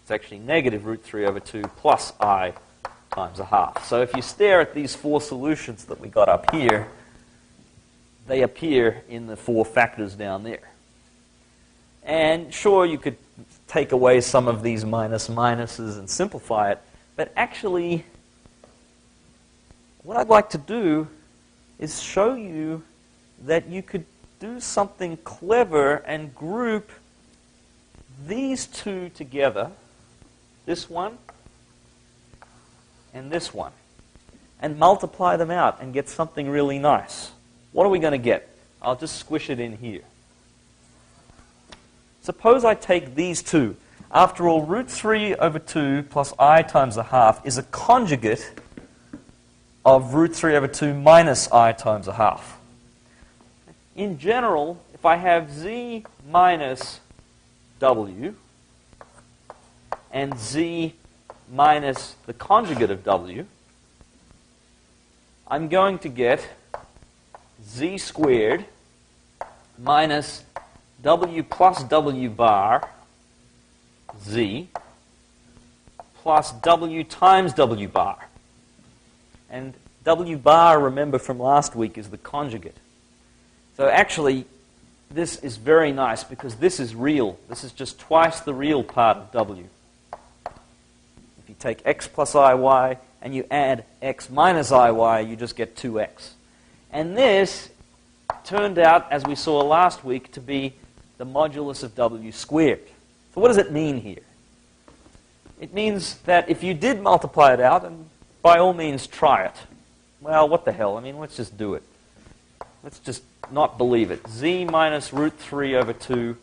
It's actually negative root 3 over 2 plus I times 1/2. So if you stare at these 4 solutions that we got up here, they appear in the 4 factors down there. And sure, you could take away some of these minuses and simplify it, but actually, what I'd like to do is show you that you could do something clever and group these 2 together, this one and this one, and multiply them out and get something really nice. What are we going to get? I'll just squish it in here. Suppose I take these 2. After all, root 3 over 2 plus I times 1/2 is a conjugate of root 3 over 2 minus I times 1/2. In general, if I have z minus w and z minus the conjugate of w, I'm going to get z squared minus w plus w bar z plus w times w bar. And w bar, remember from last week, is the conjugate. So actually, this is very nice because this is real. This is just twice the real part of w. If you take x plus iy and you add x minus iy, you just get 2x. And this turned out, as we saw last week, to be the modulus of w squared. So what does it mean here? It means that if you did multiply it out, and by all means try it. Well, what the hell? I mean, let's just do it. Let's just not believe it. Z minus root 3 over 2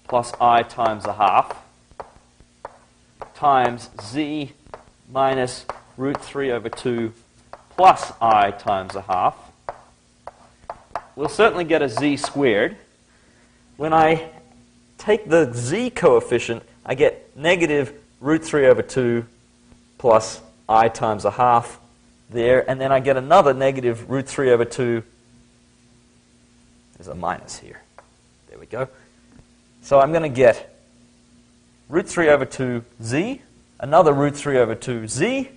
plus I times a half times Z minus root 3 over 2 plus I times a half. We'll certainly get a Z squared. When I take the Z coefficient, I get negative root 3 over 2 plus I times a half there, and then I get another negative root 3 over 2. There's a minus here. There we go. So I'm going to get root 3 over 2z, another root 3 over 2z.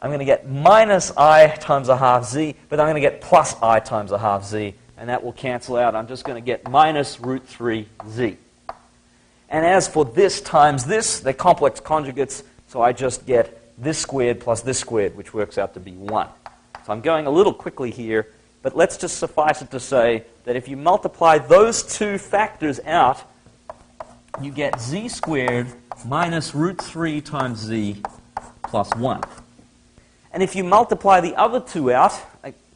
I'm going to get minus I times a half z, but I'm going to get plus I times a half z, and that will cancel out. I'm just going to get minus root 3z. And as for this times this, they're complex conjugates, so I just get this squared plus this squared, which works out to be 1. So I'm going a little quickly here, but let's just suffice it to say that if you multiply those two factors out, you get z squared minus root 3 times z plus 1. And if you multiply the other two out,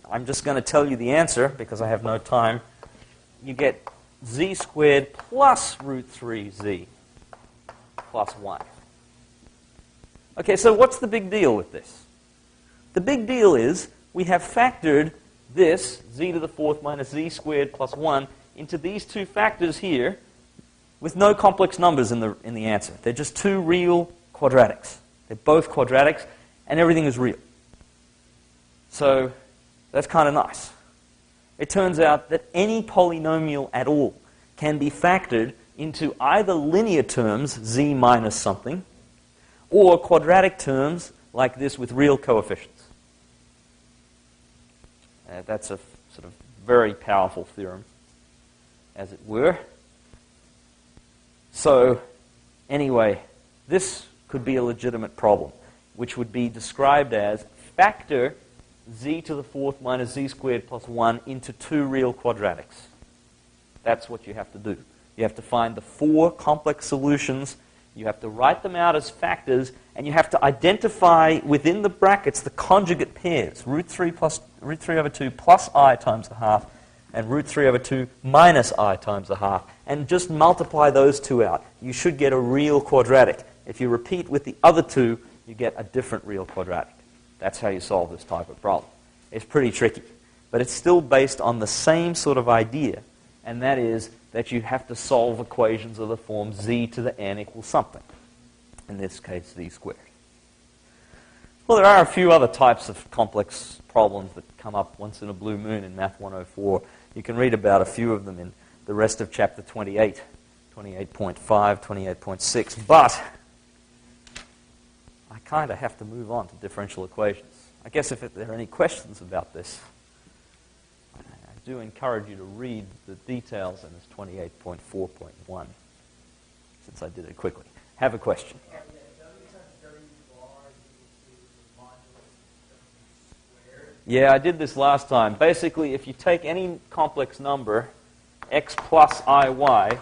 I'm just going to tell you the answer because I have no time, you get z squared plus root 3z plus 1. Okay, so what's the big deal with this? The big deal is we have factored this, z to the fourth minus z squared plus 1, into these two factors here with no complex numbers in the answer. They're just two real quadratics. They're both quadratics, and everything is real. So that's kind of nice. It turns out that any polynomial at all can be factored into either linear terms, z minus something, or quadratic terms like this with real coefficients. That's a sort of very powerful theorem, as it were. So, anyway, this could be a legitimate problem, which would be described as factor z to the fourth minus z squared plus 1 into two real quadratics. That's what you have to do. You have to find the four complex solutions. You have to write them out as factors, and you have to identify within the brackets the conjugate pairs, root 3 over 2 plus I times a half, and root 3 over 2 minus I times a half, and just multiply those two out. You should get a real quadratic. If you repeat with the other two, you get a different real quadratic. That's how you solve this type of problem. It's pretty tricky, but it's still based on the same sort of idea, and that is that you have to solve equations of the form z to the n equals something. In this case, z squared. Well, there are a few other types of complex problems that come up once in a blue moon in Math 104. You can read about a few of them in the rest of Chapter 28, 28.5, 28.6. But I kind of have to move on to differential equations. I guess if there are any questions about this, I do encourage you to read the details in this 28.4.1, since I did it quickly. Have a question. Yeah, I did this last time. Basically, if you take any complex number, x plus iy,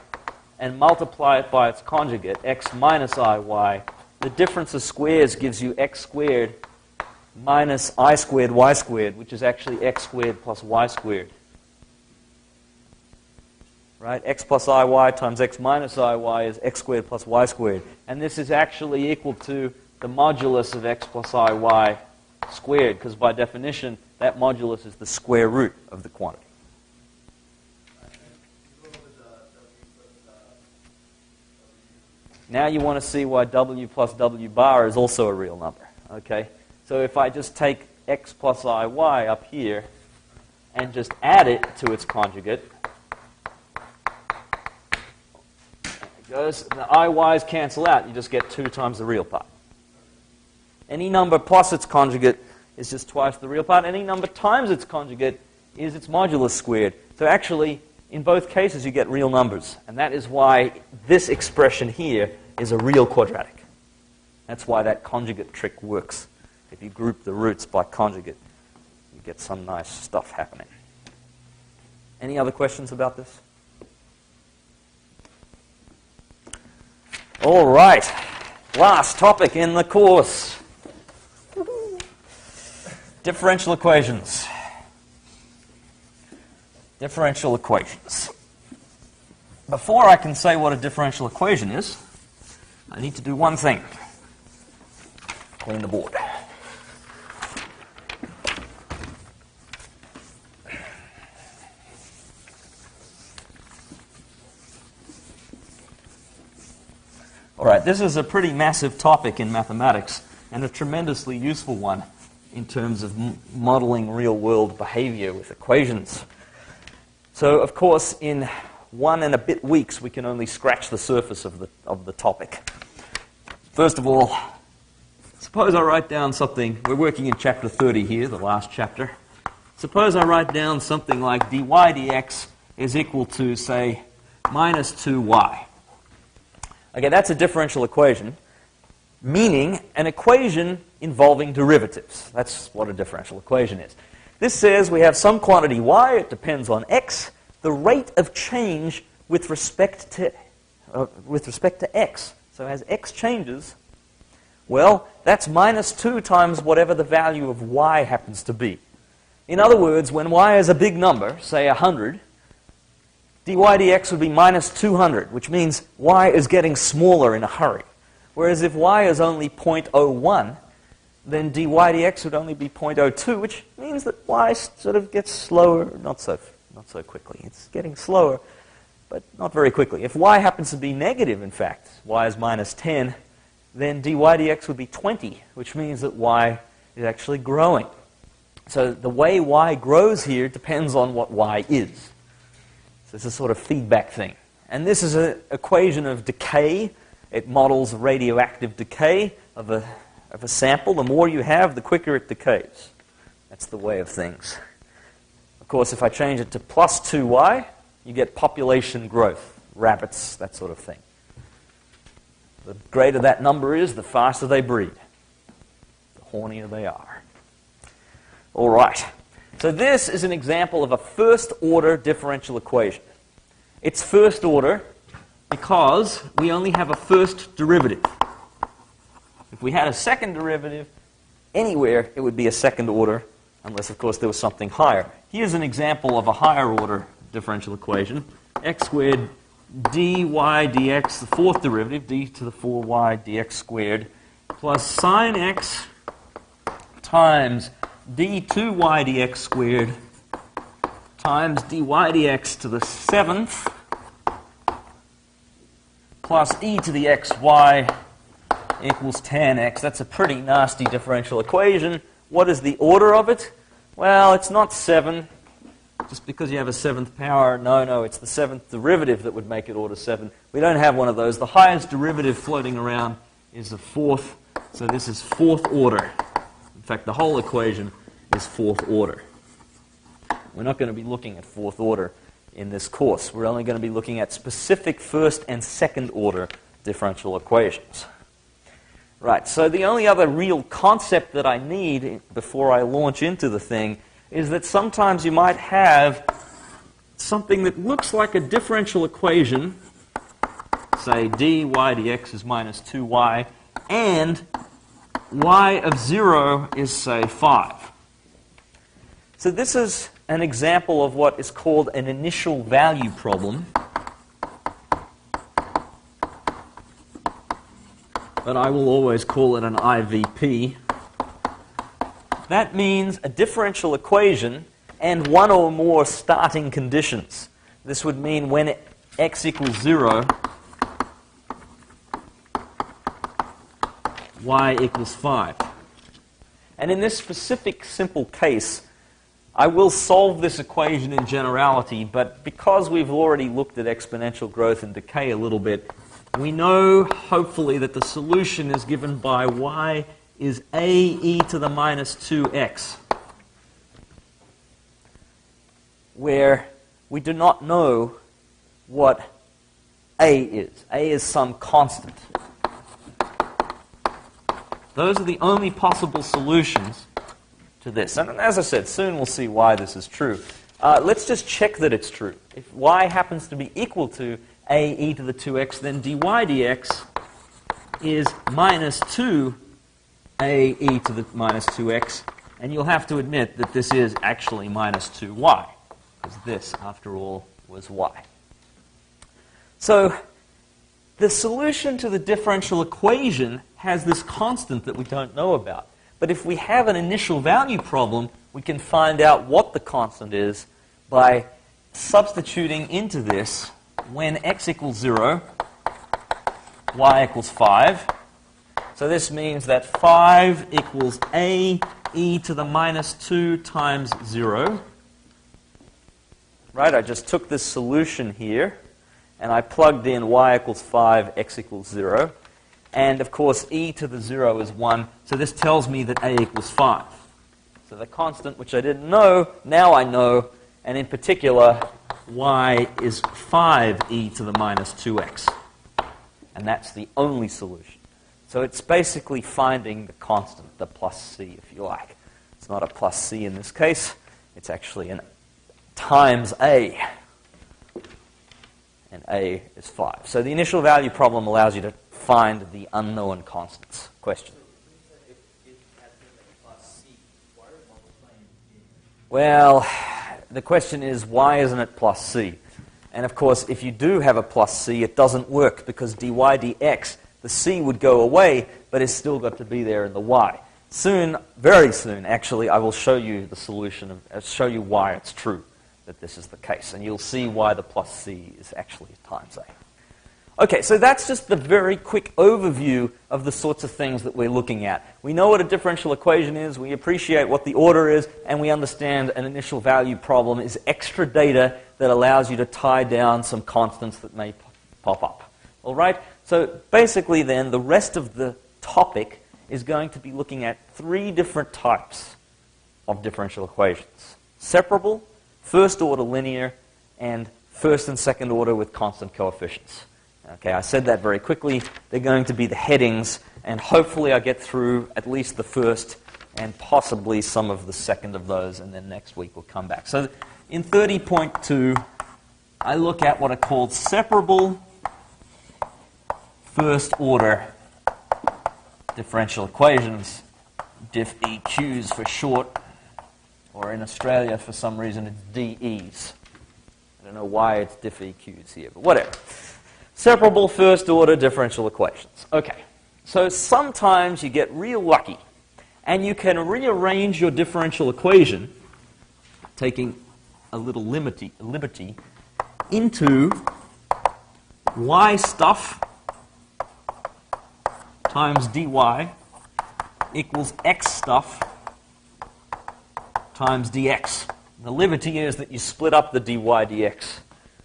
and multiply it by its conjugate, x minus iy, the difference of squares gives you x squared minus I squared y squared, which is actually x squared plus y squared. Right? X plus iy times x minus iy is x squared plus y squared. And this is actually equal to the modulus of x plus iy squared, because by definition, that modulus is the square root of the quantity. Now you want to see why w plus w bar is also a real number. Okay? So if I just take x plus iy up here and just add it to its conjugate, the iy's cancel out. You just get 2 times the real part. Any number plus its conjugate is just twice the real part. Any number times its conjugate is its modulus squared. So actually, in both cases, you get real numbers. And that is why this expression here is a real quadratic. That's why that conjugate trick works If you group the roots by conjugate, you get some nice stuff happening. Any other questions about this? All right, last topic in the course. Differential equations. Differential equations. Before I can say what a differential equation is, I need to do one thing. Clean the board. All right, this is a pretty massive topic in mathematics and a tremendously useful one in terms of modeling real-world behavior with equations. So, of course, in 1 and a bit weeks, we can only scratch the surface of the topic. First of all, suppose I write down something. We're working in chapter 30 here, the last chapter. Suppose I write down something like dy dx is equal to, say, minus 2y. Okay, that's a differential equation, meaning an equation involving derivatives. That's what a differential equation is. This says we have some quantity y, it depends on x, the rate of change with respect to x. So as x changes, well, that's minus 2 times whatever the value of y happens to be. In other words, when y is a big number, say 100, dy dx would be minus 200, which means y is getting smaller in a hurry. Whereas if y is only 0.01, then dy dx would only be 0.02, which means that y sort of gets slower, not so quickly. It's getting slower, but not very quickly. If y happens to be negative, in fact, y is minus 10, then dy dx would be 20, which means that y is actually growing. So the way y grows here depends on what y is. So it's a sort of feedback thing. And this is an equation of decay. It models radioactive decay of a sample. The more you have, the quicker it decays. That's the way of things. Of course, if I change it to plus 2y, you get population growth, rabbits, that sort of thing. The greater that number is, the faster they breed. The hornier they are. All right. So this is an example of a first-order differential equation. It's first order because we only have a first derivative. If we had a second derivative anywhere, it would be a second order, unless, of course, there was something higher. Here's an example of a higher order differential equation. X squared dy dx, the fourth derivative, d to the 4y dx squared, plus sine x times d2y dx squared times dy dx to the 7th plus e to the xy equals tan x. That's a pretty nasty differential equation. What is the order of it? Well, it's not 7. Just because you have a 7th power, no, it's the 7th derivative that would make it order 7. We don't have one of those. The highest derivative floating around is the 4th, so this is 4th order. In fact, the whole equation is 4th order. We're not going to be looking at 4th order in this course. We're only going to be looking at specific first and second order differential equations. Right, so the only other real concept that I need before I launch into the thing is that sometimes you might have something that looks like a differential equation, say dy dx is minus 2y, and y of 0 is, say, 5. So this is an example of what is called an initial value problem. But I will always call it an IVP. That means a differential equation and one or more starting conditions. This would mean when x equals 0, y equals 5. And in this specific simple case, I will solve this equation in generality, but because we've already looked at exponential growth and decay a little bit, we know, hopefully, that the solution is given by y is a e to the minus 2x, where we do not know what a is. A is some constant. Those are the only possible solutions to this. And as I said, soon we'll see why this is true. Let's just check that it's true. If y happens to be equal to a e to the 2x, then dy dx is minus 2 a e to the minus 2x. And you'll have to admit that this is actually minus 2y, because this, after all, was y. So the solution to the differential equation has this constant that we don't know about. But if we have an initial value problem, we can find out what the constant is by substituting into this when x equals 0, y equals 5. So this means that 5 equals a e to the minus 2 times 0. Right, I just took this solution here, and I plugged in y equals 5, x equals 0. And, of course, e to the 0 is 1, so this tells me that a equals 5. So the constant, which I didn't know, now I know, and in particular, y is 5e to the minus 2x. And that's the only solution. So it's basically finding the constant, the plus c, if you like. It's not a plus c in this case. It's actually an times a. And a is 5. So the initial value problem allows you to find the unknown constants. Question? If it had been a plus c, why are we multiplying it? Well, the question is, why isn't it plus c? And of course, if you do have a plus c, it doesn't work, because dy dx, the c would go away, but it's still got to be there in the y. Soon, very soon, actually, I will show you the solution, show you why it's true that this is the case. And you'll see why the plus c is actually times a. Okay, so that's just the very quick overview of the sorts of things that we're looking at. We know what a differential equation is, we appreciate what the order is, and we understand an initial value problem is extra data that allows you to tie down some constants that may pop up. All right? So basically then, the rest of the topic is going to be looking at 3 different types of differential equations. Separable, first order linear, and first and second order with constant coefficients. Okay, I said that very quickly. They're going to be the headings, and hopefully I get through at least the first and possibly some of the second of those, and then next week we'll come back. So in 30.2, I look at what are called separable first order differential equations, diff EQs for short, or in Australia for some reason it's DEs. I don't know why it's diff EQs here, but whatever. Separable first order differential equations. Okay, so sometimes you get real lucky and you can rearrange your differential equation, taking a little liberty, into y stuff times dy equals x stuff times dx. The liberty is that you split up the dy dx,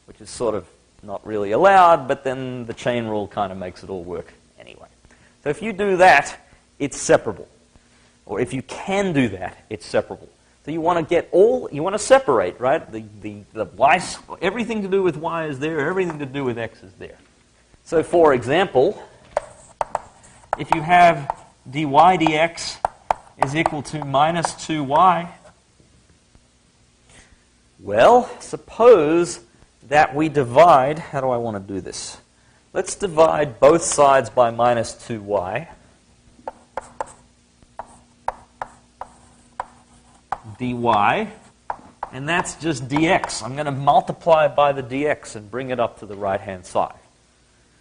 which is sort of not really allowed, but then the chain rule kind of makes it all work anyway. So if you do that, it's separable. Or if you can do that, it's separable. So you want to separate, right? The y, everything to do with y is there, everything to do with x is there. So for example, if you have dy dx is equal to minus 2y, well, suppose that we divide, how do I want to do this? Let's divide both sides by minus 2y. dy, and that's just dx. I'm going to multiply by the dx and bring it up to the right-hand side.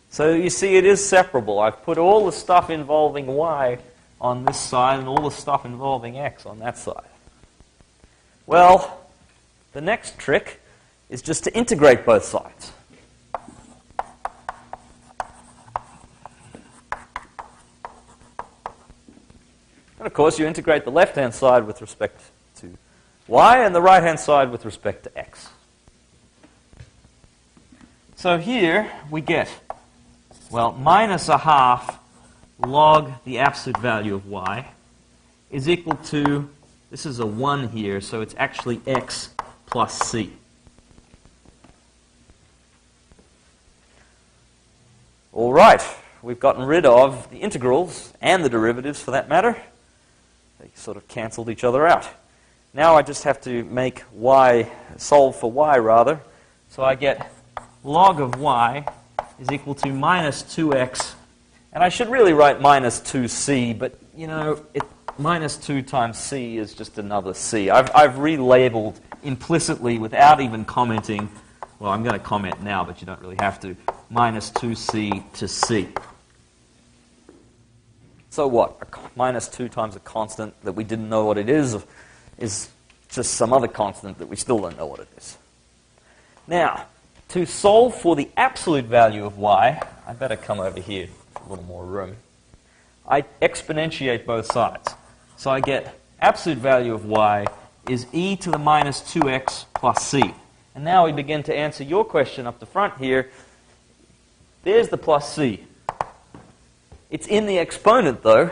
So you see it is separable. I've put all the stuff involving y on this side and all the stuff involving x on that side. Well, the next trick is just to integrate both sides. And of course, you integrate the left-hand side with respect to y and the right-hand side with respect to x. So here we get, well, minus a half log the absolute value of y is equal to, this is a 1 here, so it's actually x plus c. All right, we've gotten rid of the integrals and the derivatives for that matter. They sort of cancelled each other out. Now I just have to make y, solve for y rather. So I get log of y is equal to minus 2x. And I should really write minus 2c, but you know, minus 2 times c is just another c. I've relabeled implicitly without even commenting. Well, I'm going to comment now, but you don't really have to. Minus 2c to c. So what? Minus 2 times a constant that we didn't know what it is just some other constant that we still don't know what it is. Now, to solve for the absolute value of y, I better come over here, a little more room. I exponentiate both sides. So I get absolute value of y is e to the minus 2x plus c. And now we begin to answer your question up the front here. There's the plus c. It's in the exponent, though.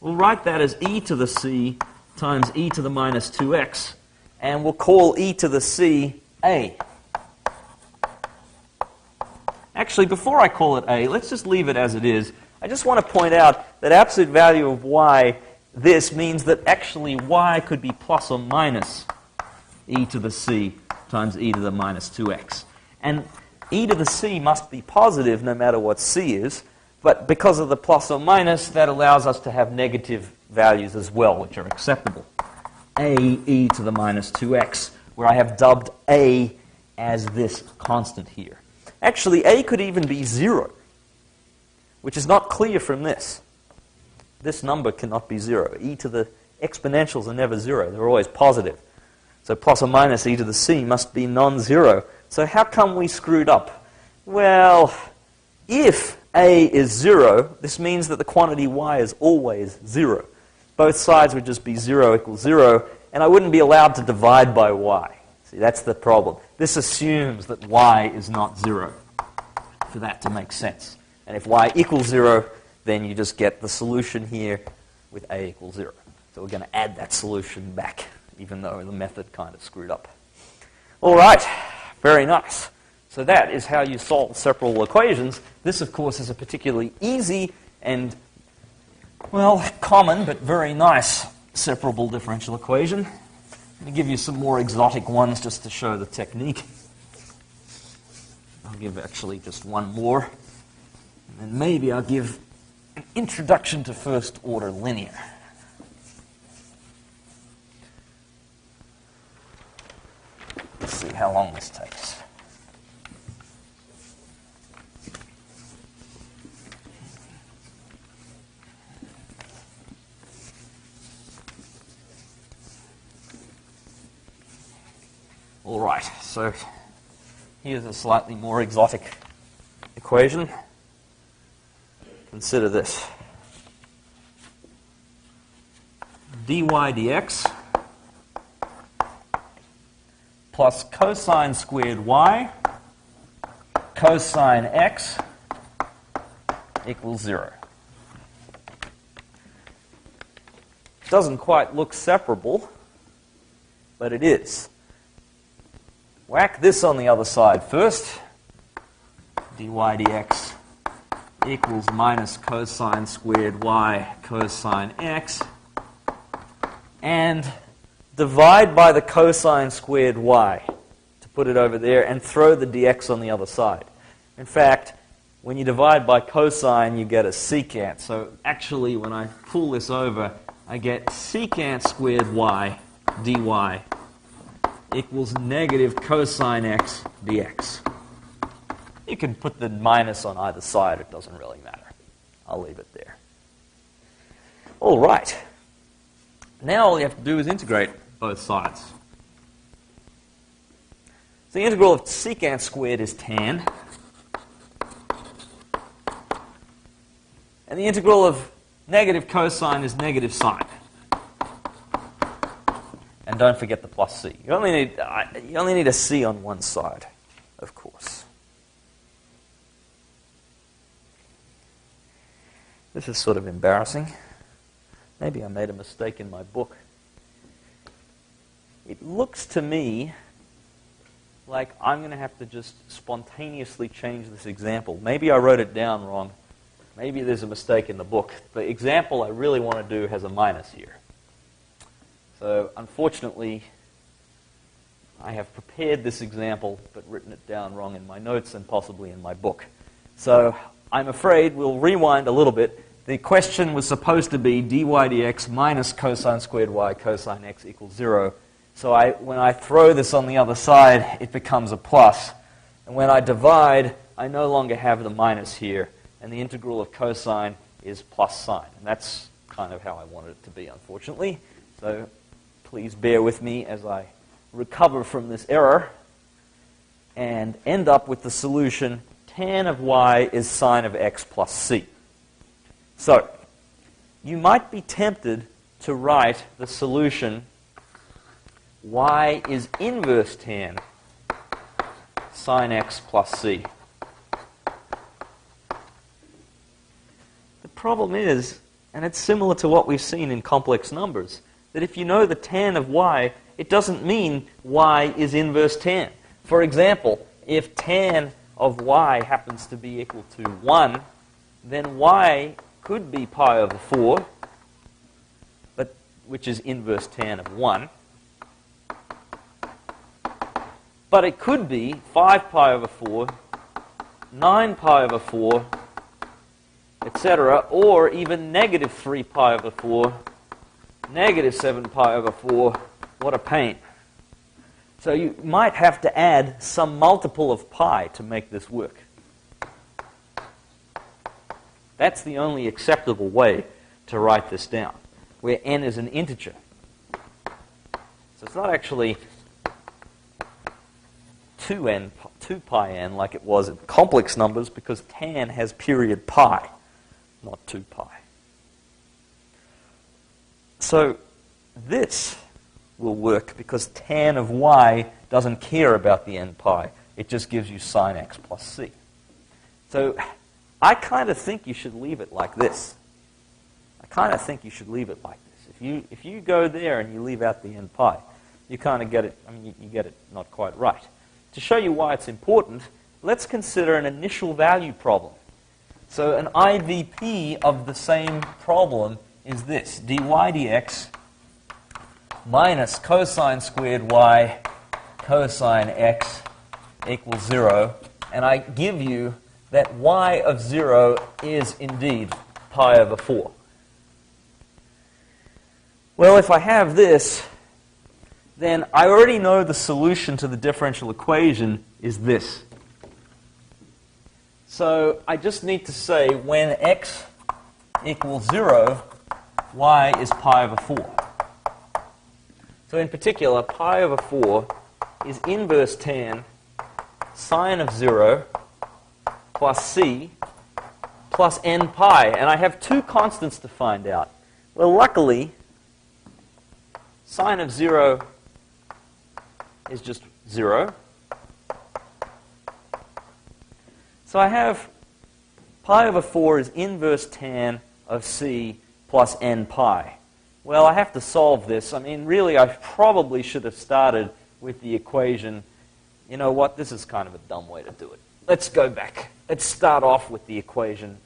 We'll write that as e to the c times e to the minus 2x, and we'll call e to the c a. Actually, before I call it a, let's just leave it as it is. I just want to point out that absolute value of y, this means that actually y could be plus or minus e to the c times e to the minus 2x. And e to the c must be positive no matter what c is, but because of the plus or minus, that allows us to have negative values as well, which are acceptable. A e to the minus 2x, where I have dubbed a as this constant here. Actually, a could even be 0, which is not clear from this. This number cannot be 0. E to the exponentials are never 0. They're always positive. So plus or minus e to the c must be non-zero. So how come we screwed up? Well, if a is 0, this means that the quantity y is always 0. Both sides would just be 0 equals 0, and I wouldn't be allowed to divide by y. See, that's the problem. This assumes that y is not 0 for that to make sense. And if y equals 0, then you just get the solution here with a equals 0. So we're going to add that solution back, even though the method kind of screwed up. All right, very nice. So that is how you solve separable equations. This, of course, is a particularly easy and, well, common but very nice separable differential equation. Let me give you some more exotic ones just to show the technique. I'll give actually just one more. And then maybe I'll give an introduction to first order linear. Let's see how long this takes. All right, so here's a slightly more exotic equation. Consider this. dy dx plus cosine squared y cosine x equals 0. Doesn't quite look separable, but it is. Whack this on the other side first. dy dx equals minus cosine squared y cosine x. And divide by the cosine squared y to put it over there and throw the dx on the other side. In fact, when you divide by cosine, you get a secant. So actually, when I pull this over, I get secant squared y dy equals negative cosine x dx. You can put the minus on either side. It doesn't really matter. I'll leave it there. All right. Now all you have to do is integrate both sides. So the integral of secant squared is tan. And the integral of negative cosine is negative sine. And don't forget the plus c. You only need a c on one side, of course. This is sort of embarrassing. Maybe I made a mistake in my book. It looks to me like I'm going to have to just spontaneously change this example. Maybe I wrote it down wrong. Maybe there's a mistake in the book. The example I really want to do has a minus here. So unfortunately, I have prepared this example but written it down wrong in my notes and possibly in my book. So I'm afraid we'll rewind a little bit. The question was supposed to be dy dx minus cosine squared y cosine x equals 0. So when I throw this on the other side, it becomes a plus. And when I divide, I no longer have the minus here. And the integral of cosine is plus sine. And that's kind of how I wanted it to be, unfortunately. So please bear with me as I recover from this error and end up with the solution tan of y is sine of x plus c. So you might be tempted to write the solution y is inverse tan sine x plus c. The problem is, and it's similar to what we've seen in complex numbers, that if you know the tan of y, it doesn't mean y is inverse tan. For example, if tan of y happens to be equal to 1, then y could be pi over 4, which is inverse tan of 1. But it could be 5 pi over 4, 9 pi over 4, etc., or even negative 3 pi over 4, negative 7 pi over 4. What a pain. So you might have to add some multiple of pi to make this work. That's the only acceptable way to write this down, where n is an integer. So it's not actually 2 pi n like it was in complex numbers, because tan has period pi, not 2 pi. So this will work because tan of y doesn't care about the n pi. It just gives you sine x plus c. So I kind of think you should leave it like this. If you go there and you leave out the n pi, you kind of get it, you get it not quite right. To show you why it's important, let's consider an initial value problem. So an IVP of the same problem is this, dy dx minus cosine squared y cosine x equals 0. And I give you that y of 0 is indeed pi over 4. Well, if I have this, then I already know the solution to the differential equation is this. So I just need to say when x equals 0, y is pi over 4. So in particular, pi over 4 is inverse tan sine of 0 plus c plus n pi. And I have two constants to find out. Well, luckily, sine of 0 is just 0. So I have pi over 4 is inverse tan of c plus n pi. Well, I have to solve this. Really, I probably should have started with the equation. You know what? This is kind of a dumb way to do it. Let's go back. Let's start off with the equation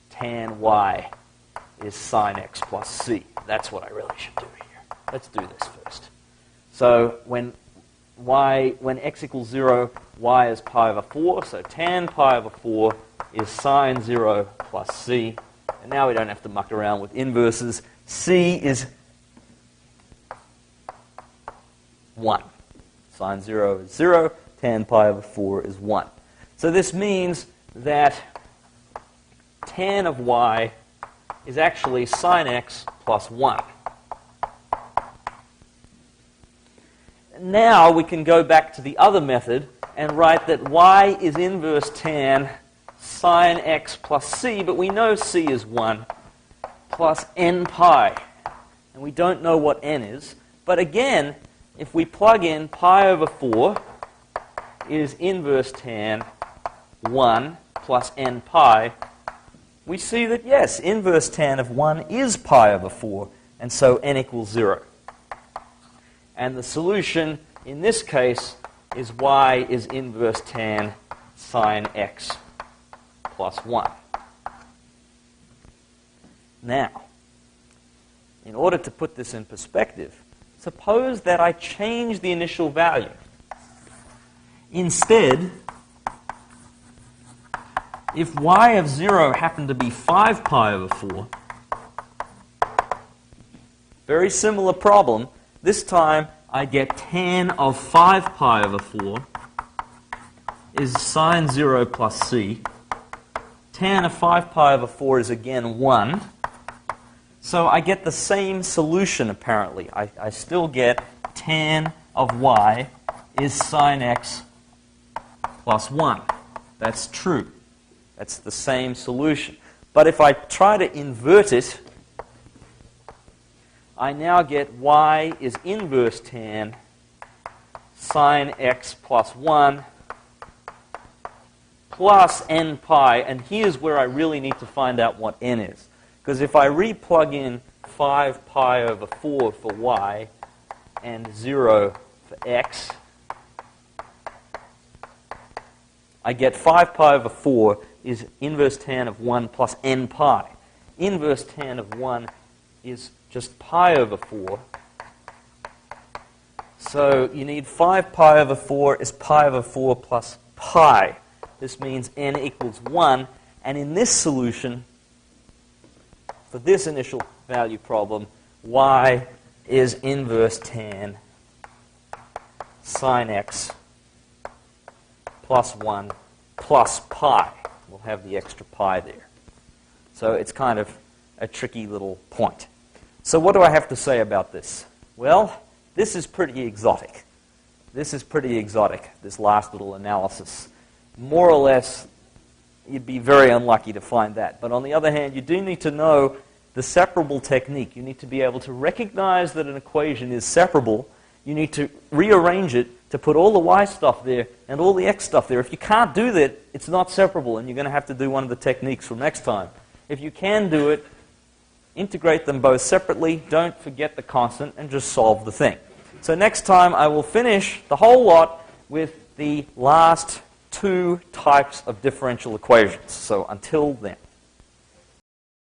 tan y is sine x plus c. That's what I really should do here. Let's do this first. So when x equals 0, y is pi over 4. So tan pi over 4 is sine 0 plus c. And now we don't have to muck around with inverses. C is 1. Sine 0 is 0. Tan pi over 4 is 1. So this means that tan of y is actually sine x plus 1. Now we can go back to the other method and write that y is inverse tan sine x plus c, but we know c is 1, plus n pi. And we don't know what n is. But again, if we plug in pi over 4 is inverse tan 1 plus n pi, we see that, yes, inverse tan of 1 is pi over 4, and so n equals 0. And the solution in this case is y is inverse tan sine x plus 1. Now, in order to put this in perspective, suppose that I change the initial value. Instead, if y of 0 happened to be 5 pi over 4, very similar problem. This time I get tan of 5 pi over 4 is sine 0 plus c. Tan of 5 pi over 4 is again 1. So I get the same solution apparently. I still get tan of y is sine x plus 1. That's true. That's the same solution. But if I try to invert it, I now get y is inverse tan sine x plus 1 plus n pi. And here's where I really need to find out what n is. Because if I re-plug in 5 pi over 4 for y and 0 for x, I get 5 pi over 4 is inverse tan of 1 plus n pi. Inverse tan of 1 is just pi over 4. So you need 5 pi over 4 is pi over 4 plus pi. This means n equals 1. And in this solution, for this initial value problem, y is inverse tan sine x plus 1 plus pi. We'll have the extra pi there. So it's kind of a tricky little point. So what do I have to say about this? Well, this is pretty exotic. This is pretty exotic, this last little analysis. More or less, you'd be very unlucky to find that. But on the other hand, you do need to know the separable technique. You need to be able to recognize that an equation is separable. You need to rearrange it to put all the y stuff there and all the x stuff there. If you can't do that, it's not separable, and you're going to have to do one of the techniques from next time. If you can do it, integrate them both separately, don't forget the constant, and just solve the thing. So next time I will finish the whole lot with the last two types of differential equations. So until then.